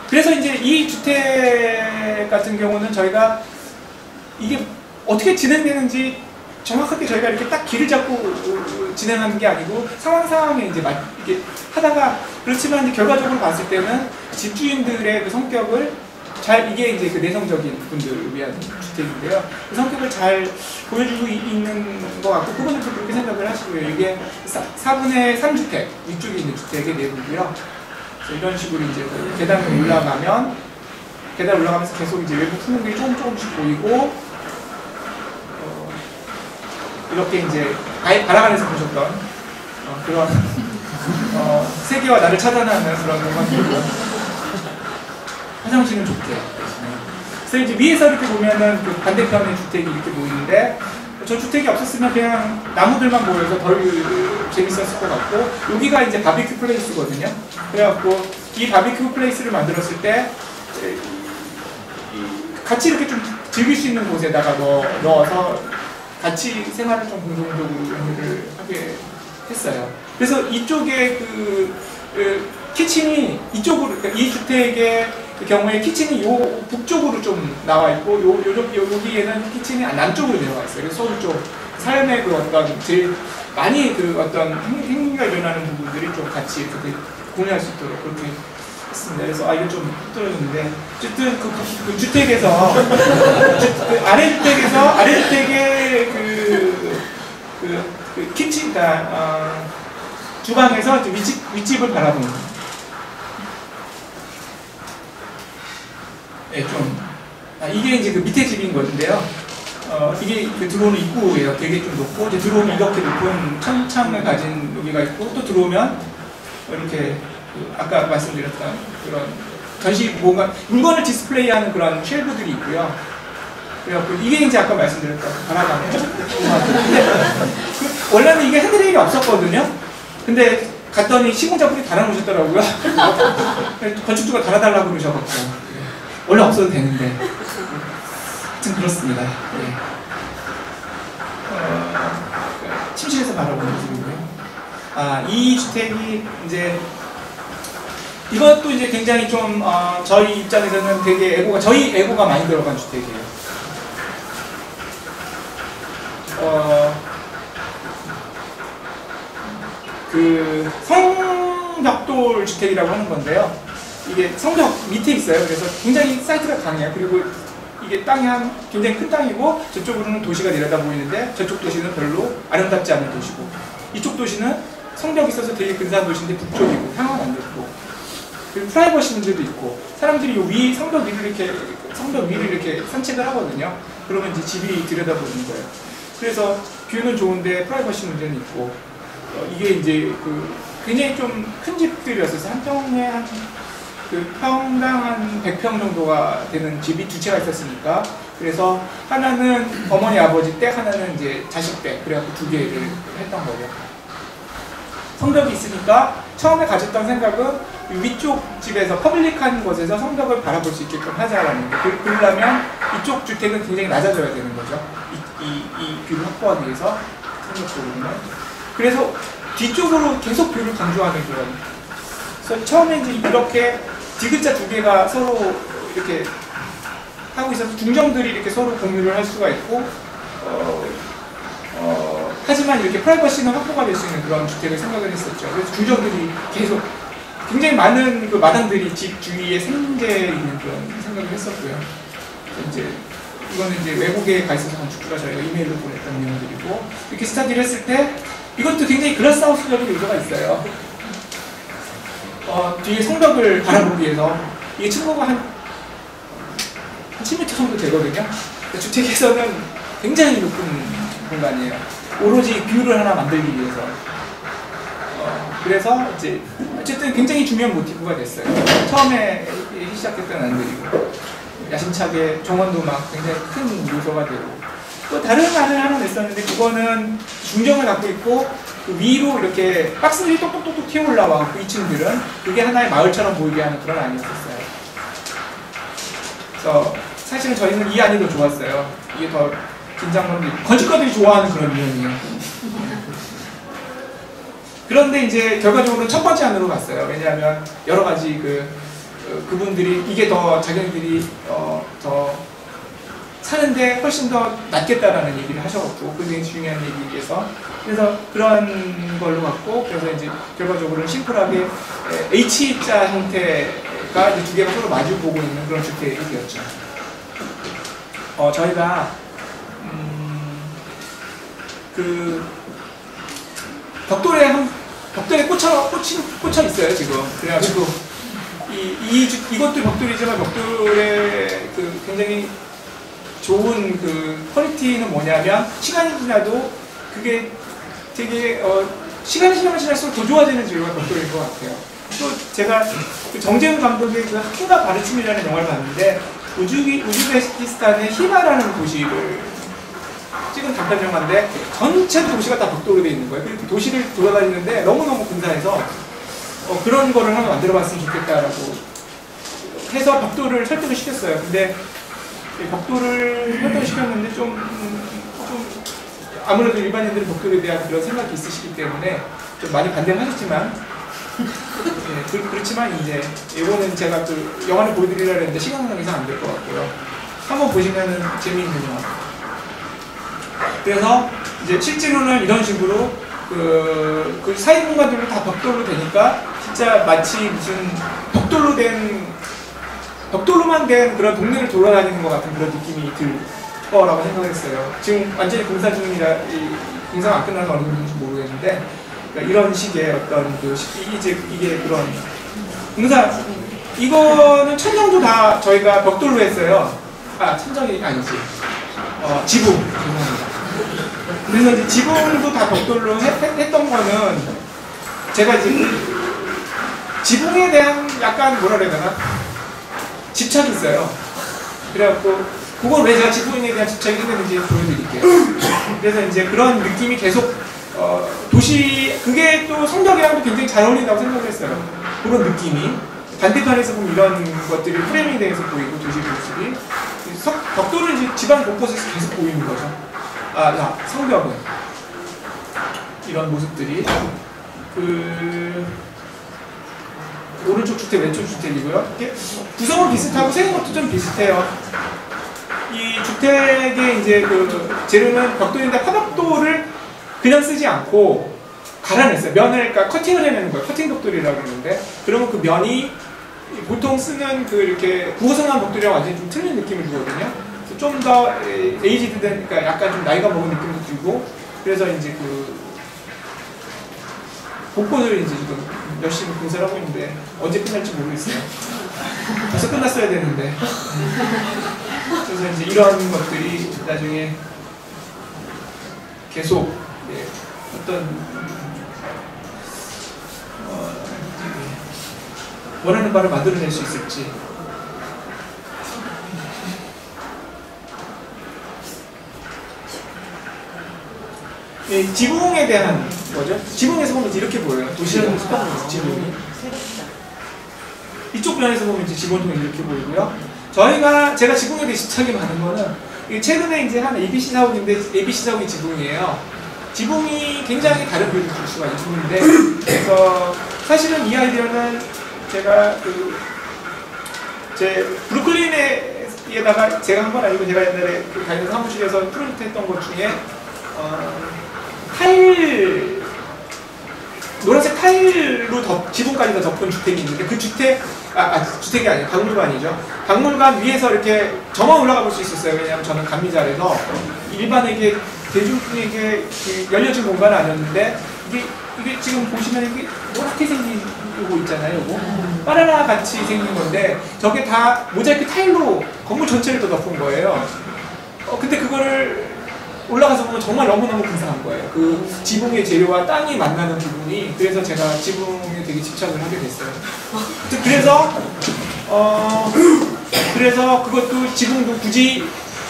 그래서 이제 이 주택 같은 경우는 저희가 이게 어떻게 진행되는지 정확하게 저희가 이렇게 딱 길을 잡고 진행하는 게 아니고 상황에 이제 이렇게 하다가 그렇지만 이제 결과적으로 봤을 때는 집주인들의 그 성격을 이게 이제 그 내성적인 분들을 위한 주택인데요. 그 성격을 잘 보여주고 있는 것 같고 그분은 또 그렇게 생각을 하시고요. 이게 4분의 3주택 위쪽에 있는 주택의 내부고요. 이런 식으로 이제 그 계단을 올라가면서 계속 이제 외부 풍경들이 조금씩 보이고 이렇게 이제 바라간에서 보셨던 그런 세계와 나를 차단하는 그런 공간이고요. 화장실은 좋게. 그래서 이제 위에서 이렇게 보면은 그 반대편의 주택이 이렇게 보이는데 저 주택이 없었으면 그냥 나무들만 보여서 덜 재밌었을 것 같고 여기가 이제 바비큐 플레이스거든요. 그래갖고 이 바비큐 플레이스를 만들었을 때 같이 이렇게 좀 즐길 수 있는 곳에다가 넣어서 같이 생활을 좀 공동적으로 연구를 하게 했어요. 그래서 이쪽에 키친이 이쪽으로, 그러니까 이 주택의 경우에 키친이 요 북쪽으로 좀 나와 있고, 여기에는 키친이 남쪽으로 내려와 있어요. 그래서 서울 쪽 삶의 그 어떤 제일 많이 그 어떤 행위가 일어나는 부분들이 좀 같이 이렇게 공유할 수 있도록 그렇게 했습니다. 그래서 이거 좀 떨어졌는데 어쨌든 그 주택에서 아래주택의 그 키친, 그러니까 주방에서 윗집을 바라보는. 네, 이게 이제 그 밑에 집인 건데요. 이게 그 들어오는 입구예요. 되게 좀 높고, 이제 들어오면 이렇게 높은 천창을 가진 여기가 있고, 또 들어오면 이렇게 아까 말씀드렸던 그런 전시 공간, 물건을 디스플레이하는 그런 쉘브들이 있고요. 그래갖고 이게 이제 아까 말씀드렸던 바라가는 원래는 이게 핸드레일이 없었거든요. 근데 갔더니 시공자분이 달아놓으셨더라고요. 건축주가 달아달라고 그러셔가지고 원래 없어도 되는데 하여튼 그렇습니다. 네. 침실에서 바라보는 모습이고요. 이 주택이 이제 이것도 이제 굉장히 좀 저희 입장에서는 되게 저희 에고가 많이 들어간 주택이에요. 그 성벽돌 주택이라고 하는 건데요. 이게 성벽 밑에 있어요. 그래서 굉장히 사이트가 강해요. 그리고 이게 땅이 굉장히 큰 땅이고 저쪽으로는 도시가 내려다 보이는데 저쪽 도시는 별로 아름답지 않은 도시고 이쪽 도시는 성벽이 있어서 되게 근사한 도시인데 북쪽이고 향은 안 됐고 그리고 프라이버시 문제도 있고 사람들이 이 성벽 위를 이렇게 산책을 하거든요. 그러면 이제 집이 들여다보는 거예요. 그래서 뷰는 좋은데 프라이버시 문제는 있고 이게 이제 굉장히 좀 큰 집들이었어요. 한 평에 평당 한 100평 정도가 되는 집이 두 채가 있었으니까 그래서 하나는 어머니 아버지 댁, 하나는 이제 자식 댁, 그래갖고 두 개를 했던 거죠. 성벽이 있으니까 처음에 가졌던 생각은 위쪽 집에서 퍼블릭한 곳에서 성벽을 바라볼 수 있게끔 하자라는 거. 그러려면 이쪽 주택은 굉장히 낮아져야 되는 거죠. 이 뷰를 확보하기 위해서 성벽 쪽으로는. 그래서 뒤쪽으로 계속 뷰를 강조하는 그런. 그래서 처음에 이제 이렇게 디귿자 두 개가 서로 이렇게 하고 있어서 중정들이 이렇게 서로 공유를 할 수가 있고, 하지만 이렇게 프라이버시는 확보가 될 수 있는 그런 주택을 생각을 했었죠. 그래서 중정들이 계속 굉장히 많은 그 마당들이 집 주위에 생겨있는 그런 생각을 했었고요. 이제 이거는 이제 외국에 가 있어서 건축주가 저희가 이메일로 보냈던 내용들이고, 이렇게 스타디를 했을 때 이것도 굉장히 글라스하우스적인 요소가 있어요. 뒤에 성벽을 바라보기 위해서 이게 층고가 한 10m 정도 되거든요. 주택에서는 굉장히 높은 공간이에요. 오로지 뷰를 하나 만들기 위해서. 그래서 이제 어쨌든 굉장히 중요한 모티브가 됐어요. 처음에 시작했던 안들이고 야심차게 정원도 막 굉장히 큰 요소가 되고, 또 다른 안을 하나 냈었는데 그거는 중정을 갖고 있고 그 위로 이렇게 박스들이 똑똑똑똑 튀어 올라와 그 2층들은 그게 하나의 마을처럼 보이게 하는 그런 안이었었어요. 그래서 사실은 저희는 이 안이 더 좋았어요. 이게 더 긴장감도 있고 건축가들이 좋아하는 그런 유형이에요. 그런데 이제 결과적으로 첫 번째 안으로 갔어요. 왜냐하면 여러 가지 그분들이 이게 더 자기들이 더 사는데 훨씬 더 낫겠다라는 얘기를 하셔갖고, 그게 굉장히 중요한 얘기에서 그래서 그런 걸로 갔고, 그래서 이제 결과적으로는 심플하게 H자 형태가 이제 두 개가 서로 마주 보고 있는 그런 주택이 되었죠. 저희가 그 벽돌에 꽂혀 있어요 지금. 그래가지고 이것도 벽돌이지만 벽돌의 그 굉장히 좋은 그 퀄리티는 뭐냐면 시간이 지나도 그게 되게 시간이 지나면 지날수록 더 좋아지는 재료가 벽돌인 것 같아요. 또 제가 그 정재훈 감독의 그 학교가 가르침이라는 영화를 봤는데 우즈베키스탄의 히마라는 도시를 찍은 단편 영화인데 전체 도시가 다 벽돌로 되어 있는 거예요. 그리고 도시를 돌아다니는데 너무너무 근사해서 그런 거를 한번 만들어봤으면 좋겠다라고 해서 벽돌을 설득을 시켰어요. 근데 벽돌을 설득을 시켰는데 좀 아무래도 일반인들은 벽돌에 대한 그런 생각이 있으시기 때문에 좀 많이 반대를 하셨지만, 네, 그렇지만 이제 이거는 제가 그 영화를 보여드리려고 했는데 시간상에서 안 될 것 같고요. 한번 보시면은 재미있는 영화. 그래서 이제 실제로는 이런 식으로 그 사이 공간들로 다 벽돌로 되니까 진짜 마치 무슨 벽돌로만 된 그런 동네를 돌아다니는 것 같은 그런 느낌이 들 거라고 생각했어요. 지금 완전히 공사 중이라 공사가 안 끝나서 어느 정도인지 모르겠는데, 그러니까 이런 식의 어떤 이게 그런 공사, 이거는 천정도 다 저희가 벽돌로 했어요. 천정이 아니지. 지붕. 죄송합니다. 그래서 이제 지붕도 다 벽돌로 했던 거는 제가 이제 지붕에 대한 약간 뭐라 그래야 되나? 집착이 있어요. 그래갖고 그걸 왜 제가 지붕에 대한 집착이 생겼는지 보여드릴게요. 그래서 이제 그런 느낌이 계속 도시, 그게 또 성벽이랑도 굉장히 잘 어울린다고 생각을 했어요. 그런 느낌이 반대편에서 보면 이런 것들이 프레밍이 돼서 보이고 도시 모습이 벽돌은 이제 집안 곳곳에서 계속 보이는 거죠. 성벽은 이런 모습들이 오른쪽 주택, 왼쪽 주택이고요. 이게 구성은 비슷하고 생긴 것도 좀 비슷해요. 이 주택의 이제 그 재료는 벽돌인데 화벽돌을 그냥 쓰지 않고 갈아냈어요. 면을, 그러니까 커팅을 해내는 거예요. 커팅 벽돌이라고 그러는데, 그러면 그 면이 보통 쓰는 그 이렇게 구호성한 벽돌이랑 완전히 좀 틀린 느낌을 주거든요. 좀 더 에이지드 된, 그러니까 약간 좀 나이가 먹은 느낌도 들고, 그래서 이제 그 곳곳을 이제 지금 열심히 공사를 하고 있는데 언제 끝날지 모르겠어요. 벌써 끝났어야 되는데. 그래서 이제 이런 것들이 나중에 계속 어떤 원하는 바를 만들어낼 수 있을지. 지붕에 대한 거죠. 지붕에서 보면 이렇게 보여요. 도시라는 스파크 지붕이. 이쪽 면에서 보면 이제 지붕통이 이렇게 보이고요. 제가 지붕에 대해 집착이 많은 거는 최근에 이제 한 ABC 사옥인데 ABC 사옥이 지붕이에요. 지붕이 굉장히 다른 뷰를 줄 수가 있는데 그래서 사실은 이 아이디어는 제가 제 브루클린에다가 제가 한 건 아니고 제가 옛날에 다니는 사무실에서 프로젝트 했던 것 중에 노란색 타일로 지붕까지 다 덮은 주택이 있는데 그 주택이 아니에요. 박물관이죠. 박물관 위에서 이렇게 저만 올라가 볼 수 있었어요. 왜냐하면 저는 감리자라서 일반에게 대중에게 열려진 공간은 아니었는데 이게 지금 보시면 이게 노랗게 생긴 거 있잖아요. 이거 바나나 같이 생긴 건데 저게 다 모자이크 타일로 건물 전체를 또 덮은 거예요. 근데 그거를 올라가서 보면 정말 너무너무 근사한 거예요. 그 지붕의 재료와 땅이 만나는 부분이. 그래서 제가 지붕에 되게 집착을 하게 됐어요. 그래서 그것도 지붕도 굳이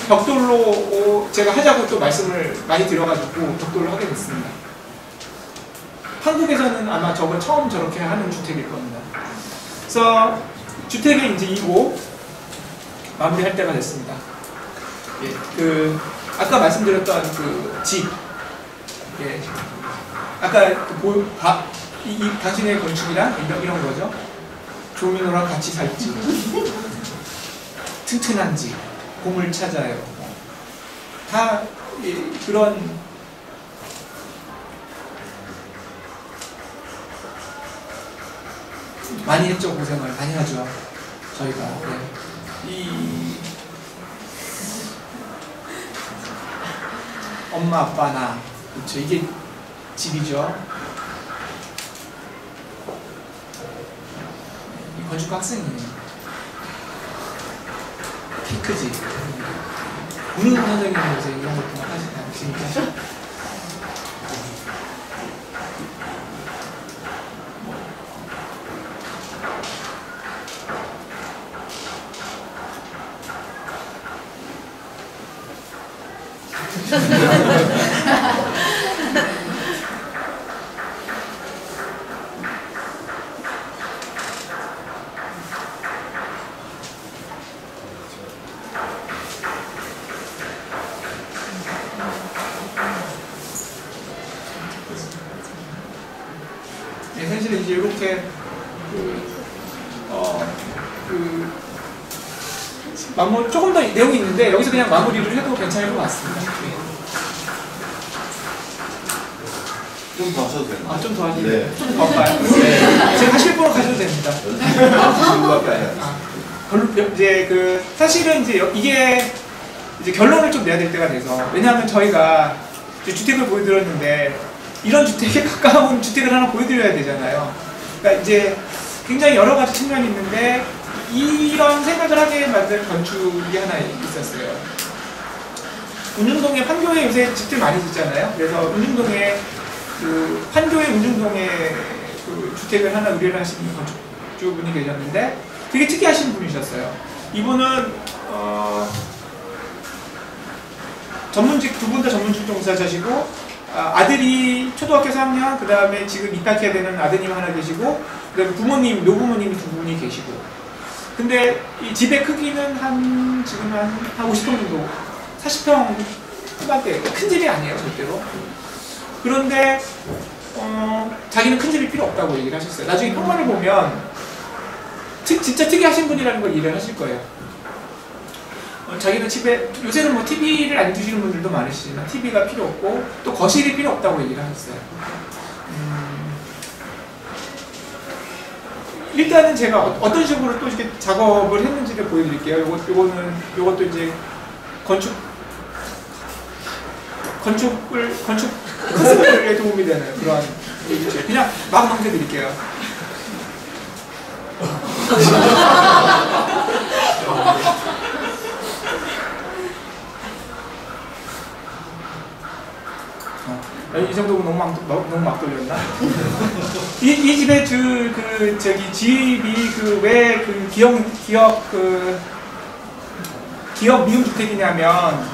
벽돌로 제가 하자고 또 말씀을 많이 드려가지고 벽돌로 하게 됐습니다. 한국에서는 아마 저건 처음 저렇게 하는 주택일 겁니다. 그래서 주택의 이제 2호 마무리할 때가 됐습니다. 예, 아까 말씀드렸던 그 집, 예, 아까 당신의 건축이란 이런 거죠. 조민호랑 같이 살지, 튼튼한 집, 봄을 찾아요. 다 그런 많이 했죠. 고생을 많이 하죠. 저희가 엄마, 아빠, 나. 그렇죠. 이게 집이죠. 이 건축 학생이에요. 키 크지. 우는 선생님께서 이런 것도 하시니까. 네, 사실 이제 이렇게 마무리 조금 더 내용이 있는데 여기서 그냥 마무리를 해도 괜찮을 것 같습니다. 네. 좀 더 하셔도 되나요? 좀 더 하시면 네. 좀 더 할까요? 네. 제가 하실 분은 가셔도 됩니다. 이제 사실은 이제 이게 이제 결론을 좀 내야 될 때가 돼서, 왜냐하면 저희가 이제 주택을 보여드렸는데 이런 주택에 가까운 주택을 하나 보여드려야 되잖아요. 그러니까 이제 굉장히 여러 가지 측면이 있는데 이런 생각을 하게 만든 건축이 하나 있었어요. 운중동에 판교에 요새 집들 많이 짓잖아요. 그래서 운중동에 판교의 운중동에 주택을 하나 의뢰를 하시는 건축주분이 계셨는데 되게 특이하신 분이셨어요. 이분은 전문직, 두 분 다 전문직 종사자시고 아들이 초등학교 3학년, 그 다음에 지금 입학해야 되는 아드님 하나 계시고, 그 다음에 부모님, 노부모님이 두 분이 계시고. 근데 이 집의 크기는 지금 한 50평 정도, 40평 후반대, 큰 집이 아니에요, 절대로. 그런데 자기는 큰 집이 필요 없다고 얘기를 하셨어요. 나중에 평만을 보면 진짜 특이하신 분이라는 걸 이해를 하실 거예요. 자기는 집에, 요새는 뭐 TV를 안 두시는 분들도 많으시지만 TV가 필요 없고 또 거실이 필요 없다고 얘기를 하셨어요. 일단은 제가 어떤 식으로 또 이렇게 작업을 했는지를 보여드릴게요. 요것도 이제 건축에 도움이 되는 그런 얘기죠. 그냥 막 넘겨드릴게요. 이 정도면 너무 막 돌렸나? 이 집의 집이 왜 기업 미음 주택이냐면,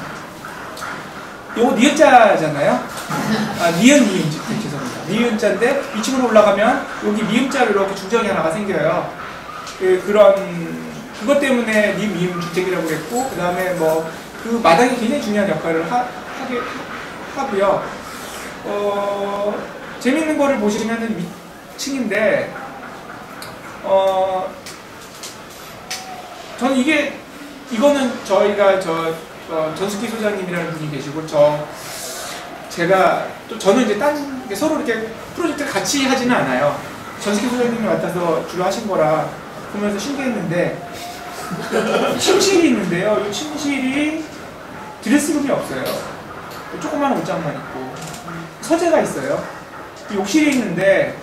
요거 니은자잖아요? 니은 주택, 죄송합니다. 니은자인데 2층으로 올라가면 여기 미음자로 이렇게 중정이 하나가 생겨요. 그것 때문에 님 주택이라고 했고, 그 다음에 뭐 그 마당이 굉장히 중요한 역할을 하고요. 재밌는 거를 보시면은 위층인데, 저는 이거는 저희가 전숙희 소장님이라는 분이 계시고, 저는 이제 서로 이렇게 프로젝트를 같이 하지는 않아요. 전숙희 소장님이 맡아서 주로 하신 거라 보면서 신기했는데, 침실이 있는데요. 이 침실이 드레스룸이 없어요. 조그만 옷장만 있고, 서재가 있어요. 욕실이 있는데,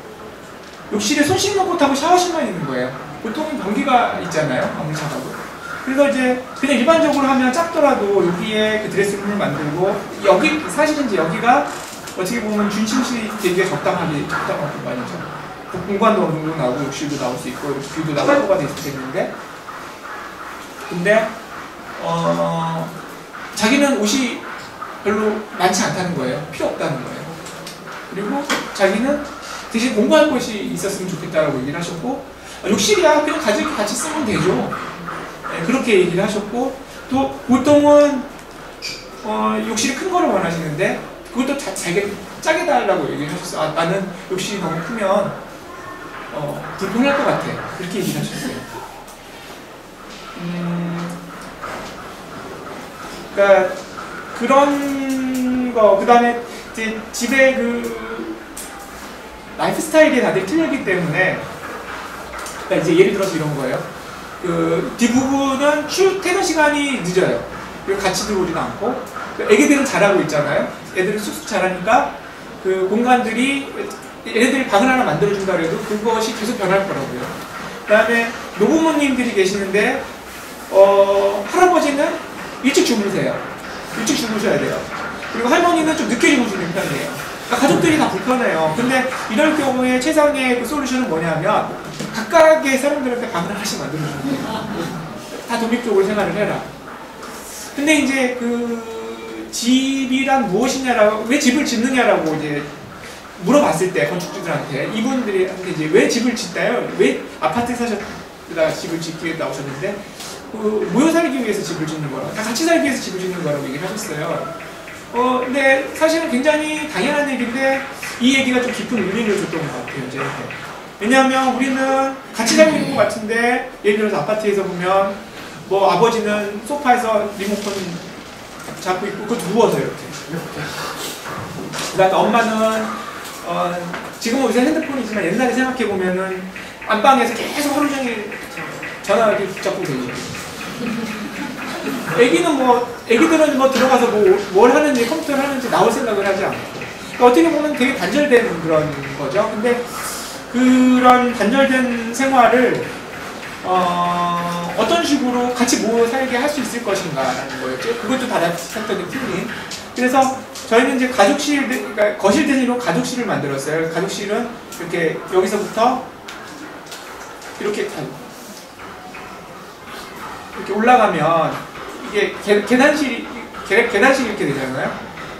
욕실에 손 씻는 곳하고 샤워실만 있는 거예요. 보통은 변기가 있잖아요. 아무리 작아도. 그래서 이제 그냥 일반적으로 하면 작더라도 여기에 그 드레스룸을 만들고, 사실은 이제 여기가 어떻게 보면 준침실이 되게 적당한 공간이죠. 공간도 어느 정도 나오고 욕실도 나올 수 있고 뷰도 나오고가 돼 있었는데, 근데 자기는 옷이 별로 많지 않다는 거예요. 필요 없다는 거예요. 그리고 자기는 대신 공부할 곳이 있었으면 좋겠다라고 얘기를 하셨고, 욕실이야 그냥 가족이 같이 쓰면 되죠. 네, 그렇게 얘기를 하셨고, 또 보통은 욕실이 큰 거를 원하시는데 그것도 자기 짜게 달라고 얘기를 하셨어요. 나는 욕실이 너무 크면 불편할 것 같아. 그렇게 얘기를 하셨어요. 그러니까 그런 거, 그 다음에 이제 집에 라이프 스타일이 다들 틀리기 때문에, 그러니까 이제 예를 들어서 이런 거예요. 뒷부분은 퇴근 시간이 늦어요. 그리고 같이 들어오지도 않고, 애기들은 잘하고 있잖아요. 애들은 쑥쑥 잘하니까 그 공간들이, 애들이 방을 하나 만들어준다 그래도 그것이 계속 변할 거라고요. 그 다음에 노부모님들이 계시는데, 할아버지는 일찍 주무세요. 일찍 주무셔야 돼요. 그리고 할머니는 좀 늦게 주무시는 편이에요. 그러니까 가족들이 다 불편해요. 근데 이럴 경우에 최상의 그 솔루션은 뭐냐면, 각각의 사람들한테 방을 하나씩 만들어주는 거예요. 다 독립적으로 생활을 해라. 근데 이제 집이란 무엇이냐라고, 왜 집을 짓느냐라고 이제 물어봤을 때, 건축주들한테, 이분들한테 이제 왜 집을 짓나요? 왜 아파트에 사셨다가 집을 짓기 위해 나오셨는데, 모여 살기 위해서 집을 짓는 거라, 같이 살기 위해서 집을 짓는 거라고 얘기를 하셨어요. 근데 사실은 굉장히 당연한 얘기인데, 이 얘기가 좀 깊은 의미를 줬던 것 같아요, 저한테. 왜냐하면 우리는 같이 살고 있는 것 같은데, 예를 들어서 아파트에서 보면, 뭐 아버지는 소파에서 리모컨 잡고 있고, 그것도 누워서 이렇게. 그 다음에 엄마는, 지금은 요새 핸드폰이지만 옛날에 생각해보면은, 안방에서 계속 하루 종일 전화를 붙잡고 계시고. 애기들은 들어가서 뭘 하는지, 컴퓨터를 하는지 나올 생각을 하지 않고. 그러니까 어떻게 보면 되게 단절된 그런 거죠. 근데 그런 단절된 생활을, 어떤 식으로 같이 모여 살게 할 수 있을 것인가라는 거였죠. 그것도 다른 팩터는 틀린. 그래서 저희는 이제 그러니까 거실 대신으로 가족실을 만들었어요. 가족실은 이렇게 여기서부터 이렇게 올라가면 이게 계단실이 이렇게 되잖아요.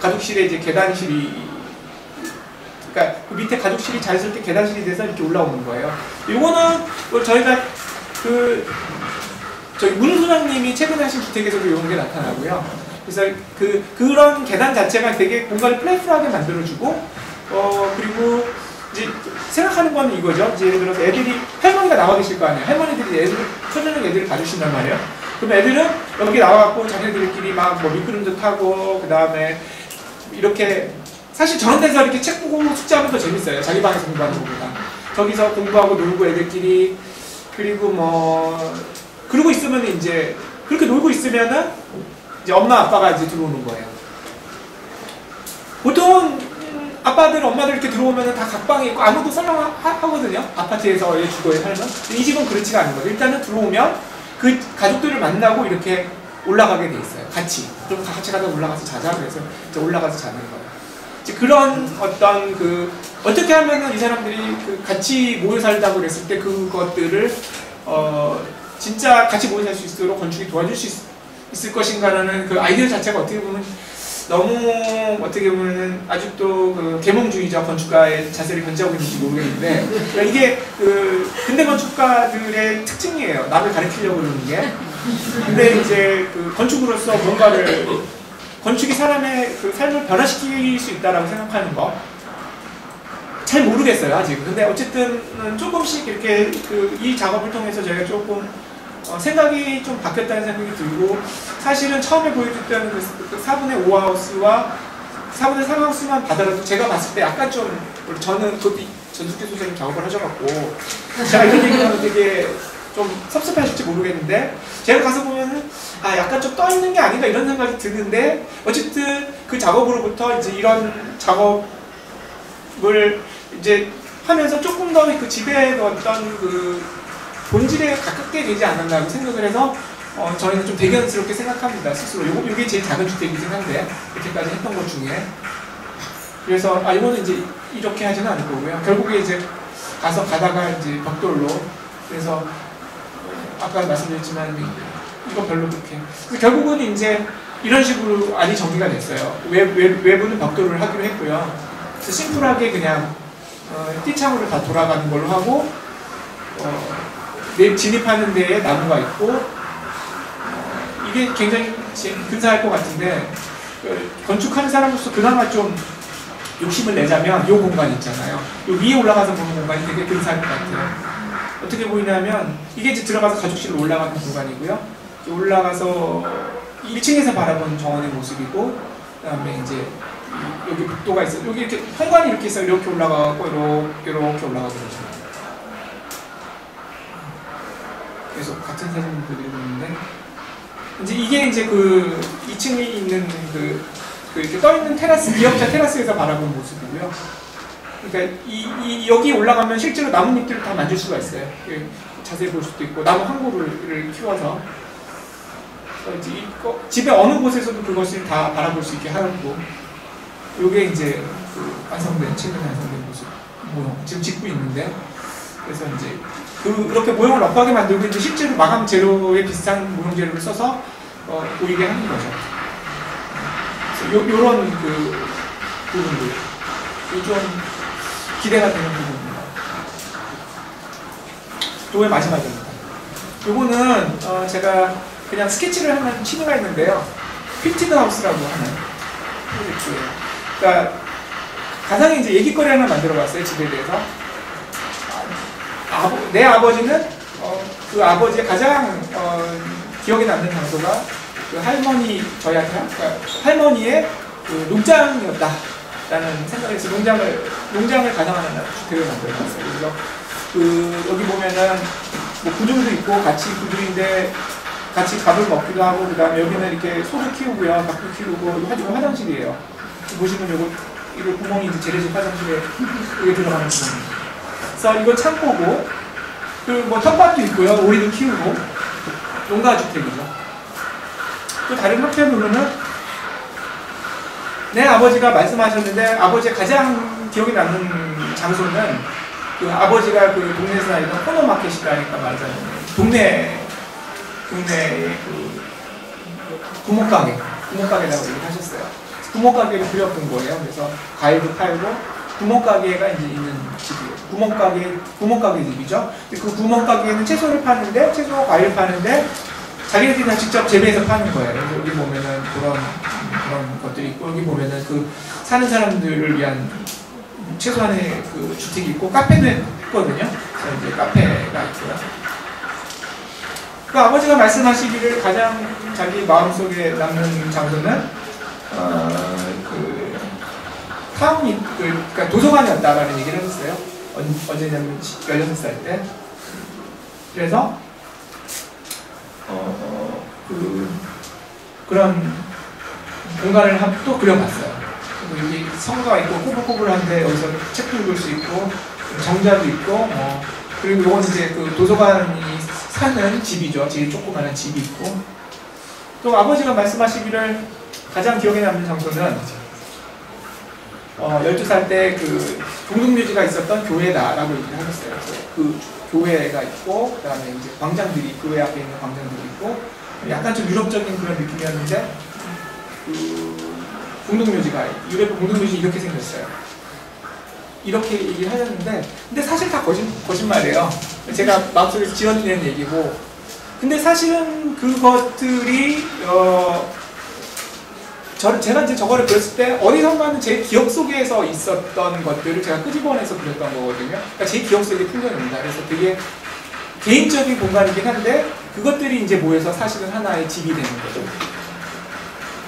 가족실에 이제 계단실이, 그러니까 그 밑에 가족실이 자연스럽게 계단실이 돼서 이렇게 올라오는 거예요. 이거는 저희가 저희 문 소장님이 최근에 하신 주택에서도 이런 게 나타나고요. 그래서 그런 계단 자체가 되게 공간을 플랫하게 만들어주고, 그리고 이제 생각하는 건 이거죠. 이제 예를 들어서 할머니가 나와 계실 거 아니에요. 할머니들이 초저녁 애들을 봐주신단 말이에요. 그럼 애들은 여기 나와갖고 자기들끼리 막 미끄럼도 타고, 그 다음에 이렇게, 사실 저런 데서 이렇게 책 보고 숙제하면 더 재밌어요. 자기 방에서 공부하는 것보다. 저기서 공부하고 놀고 애들끼리, 그리고 그러고 있으면 이제, 그렇게 놀고 있으면은 이제 엄마 아빠가 이제 들어오는 거예요. 보통은 아빠들, 엄마들 이렇게 들어오면은 다 각 방에 있고 아무도 썰렁하거든요. 아파트에서의 주거에 살면. 이 집은 그렇지가 않은 거죠. 일단은 들어오면 그 가족들을 만나고 이렇게 올라가게 돼 있어요. 같이. 그럼 같이 가다 올라가서 자자. 그래서 이제 올라가서 자는 거예요. 이제 그런 어떻게 하면은 이 사람들이 같이 모여 살다고 그랬을 때 그것들을, 진짜 같이 모여 살 수 있도록 건축이 도와줄 수 있을 것인가라는 그 아이디어 자체가 어떻게 보면 너무 어떻게 보면은 아직도 그 계몽주의자 건축가의 자세를 견지하고 있는지 모르겠는데 그러니까 이게 그 근대 건축가들의 특징이에요. 남을 가르치려고 그러는 게. 근데 이제 그 건축으로서 뭔가를 건축이 사람의 그 삶을 변화시킬 수 있다라고 생각하는 거. 잘 모르겠어요 아직. 근데 어쨌든 조금씩 이렇게 그 이 작업을 통해서 저희가 조금 생각이 좀 바뀌었다는 생각이 들고 사실은 처음에 보여줬던 그 4분의 5하우스와 4분의 3하우스만 받아도 제가 봤을 때 약간 좀 저는 그것도 전숙기 소장님 작업을 하셔갖고 제가 이런 얘기하면 되게 좀 섭섭하실지 모르겠는데 제가 가서 보면은 아 약간 좀 떠 있는 게 아닌가 이런 생각이 드는데 어쨌든 그 작업으로부터 이제 이런 작업을 이제 하면서 조금 더 그 집의 어떤 그 본질에 가깝게 되지 않았나 생각을 해서 저희는 좀 대견스럽게 생각합니다 스스로. 요게 제일 작은 주택이긴 한데 이렇게까지 했던 것 중에 그래서 이거는 이제 이렇게 하지는 않을 거고요. 결국에 이제 가다가 이제 벽돌로 그래서 아까 말씀드렸지만 이거 별로 그렇게 그래서 결국은 이제 이런 식으로 안이 정리가 됐어요. 외부는 벽돌을 하기로 했고요. 그래서 심플하게 그냥 띠창으로 다 돌아가는 걸로 하고 진입하는 데에 나무가 있고 이게 굉장히 근사할 것 같은데 건축하는 사람으로서 그나마 좀 욕심을 내자면 이 공간 있잖아요. 요 위에 올라가서 보는 공간이 되게 근사할 것 같아요. 어떻게 보이냐면 이게 이제 들어가서 가족실로 올라가는 공간이고요. 올라가서 1층에서 바라보는 정원의 모습이고 그다음에 이제 여기 복도가 있어요. 여기 이렇게 현관이 이렇게 있어요. 이렇게 올라가고 이렇게 올라가고 그러죠. 계속 같은 사진을 보여드리고 있는데 이제 이게 이제 그 2층에 있는 그 이렇게 떠 있는 테라스 기역자 테라스에서 바라보는 모습이고요. 그러니까 여기 올라가면 실제로 나뭇잎들을 다 만질 수가 있어요. 자세히 볼 수도 있고 나무 한 그루를 키워서 이제 집의 어느 곳에서도 그것을 다 바라볼 수 있게 하고 이게 이제 그 최근에 완성된 모습 모형 지금 짓고 있는데 그래서 이제 그렇게 모형을 엇하게 만들고 이제 실제로 마감 재료에 비슷한 모형 재료를 써서 보이게 하는 거죠. 그래서 요런 그 부분들 좀 기대가 되는 부분입니다. 요게 마지막입니다. 요거는 제가 그냥 스케치를 하는 취미가 있는데요. 필티드 하우스라고 하는 프로젝트예요. 그러니까 가상의 이제 얘기거리 하나 만들어봤어요. 집에 대해서. 내 아버지는 그 아버지의 가장 기억에 남는 장소가 그 할머니 저희한테 그러니까 할머니의 그 농장이었다라는 생각에서 농장을 가상하는 주택을 만들어봤어요. 그래서 그 여기 보면은 뭐 구들도 있고 같이 구들인데 같이 밥을 먹기도 하고 그다음에 여기는 이렇게 소도 키우고요, 닭도 키우고 이거 화장실이에요. 보시면 이거 구멍이 이제 재래식 화장실에 여기 들어가는 구멍입니다. 그래서 이건 창고고 그 뭐 텃밭도 있고요, 오리도 키우고 농가주택이죠. 또 다른 한편으로는 내 아버지가 말씀하셨는데 아버지의 가장 기억에 남는 장소는 그 아버지가 그 동네에서 다니던 코너마켓이라니까 말하자면 동네의 그 구멍가게라고 얘기하셨어요. 구멍가게를 그려본 거예요. 그래서 과일도 팔고 구멍가게가 이제 있는 집이에요. 구멍가게 집이죠. 그 구멍가게는 채소를 파는데 채소와 과일 파는데 자기네들이 다 직접 재배해서 파는 거예요. 그래서 여기 보면은 그런 것들이 있고 여기 보면은 그 사는 사람들을 위한 최소한의 그 주택이 있고 카페도 있거든요. 그래서 이제 카페가 있고요. 그 아버지가 말씀하시기를 가장 자기 마음속에 남는 장소는 그 타운이 그러니까 도서관이었다라는 얘기를 했었어요. 언제냐면 16살 때. 그래서 그런 공간을 또 그려봤어요. 여기 성가가 있고 꼬불꼬불한데 여기서 책도 읽을 수 있고 정자도 있고 그리고 이건 이제 그 도서관이 사는 집이죠. 제일 조그마한 집이 있고 또 아버지가 말씀하시기를 가장 기억에 남는 장소는 12살 때 그 동등묘지가 있었던 교회다라고 얘기를 하셨어요. 그래서 그 교회가 있고 그다음에 이제 광장들이 교회 앞에 있는 광장들이 있고 약간 좀 유럽적인 그런 느낌이었는데 공동묘지가 유럽의 공동묘지 이렇게 생겼어요. 이렇게 얘기를 하셨는데 근데 사실 다 거짓말이에요. 제가 마음속에 지어낸 얘기고 근데 사실은 그것들이 제가 이제 저거를 그렸을 때 어디선가는 제 기억 속에서 있었던 것들을 제가 끄집어내서 그렸던 거거든요. 그러니까 제 기억 속의 풍경입니다. 그래서 되게 개인적인 공간이긴 한데 그것들이 이제 모여서 사실은 하나의 집이 되는 거죠.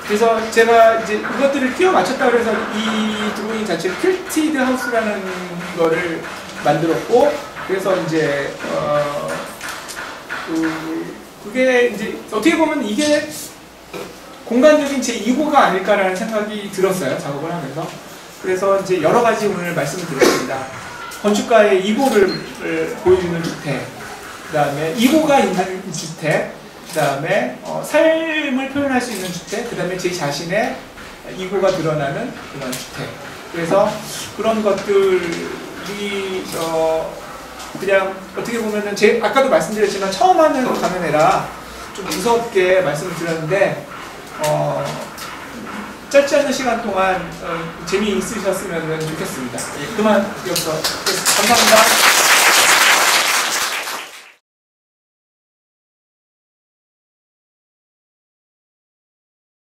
그래서 제가 이제 그것들을 끼워 맞췄다 그래서 이 드로잉 자체를 퀼티드 하우스라는 거를 만들었고 그래서 이제 그게 이제 어떻게 보면 이게 공간적인 제 2호가 아닐까라는 생각이 들었어요. 작업을 하면서. 그래서 이제 여러 가지 오늘 말씀을 드렸습니다. 건축가의 2호를 보여주는 주택, 그 다음에 2호가 있는 주택, 그 다음에 삶을 표현할 수 있는 주택, 그 다음에 제 자신의 2호가 드러나는 그런 주택. 그래서 그런 것들이 그냥 어떻게 보면은 아까도 말씀드렸지만 처음 가는 애라 좀 무섭게 말씀을 드렸는데 짧지 않은 시간 동안 재미있으셨으면 좋겠습니다. 그만 여기서 감사합니다.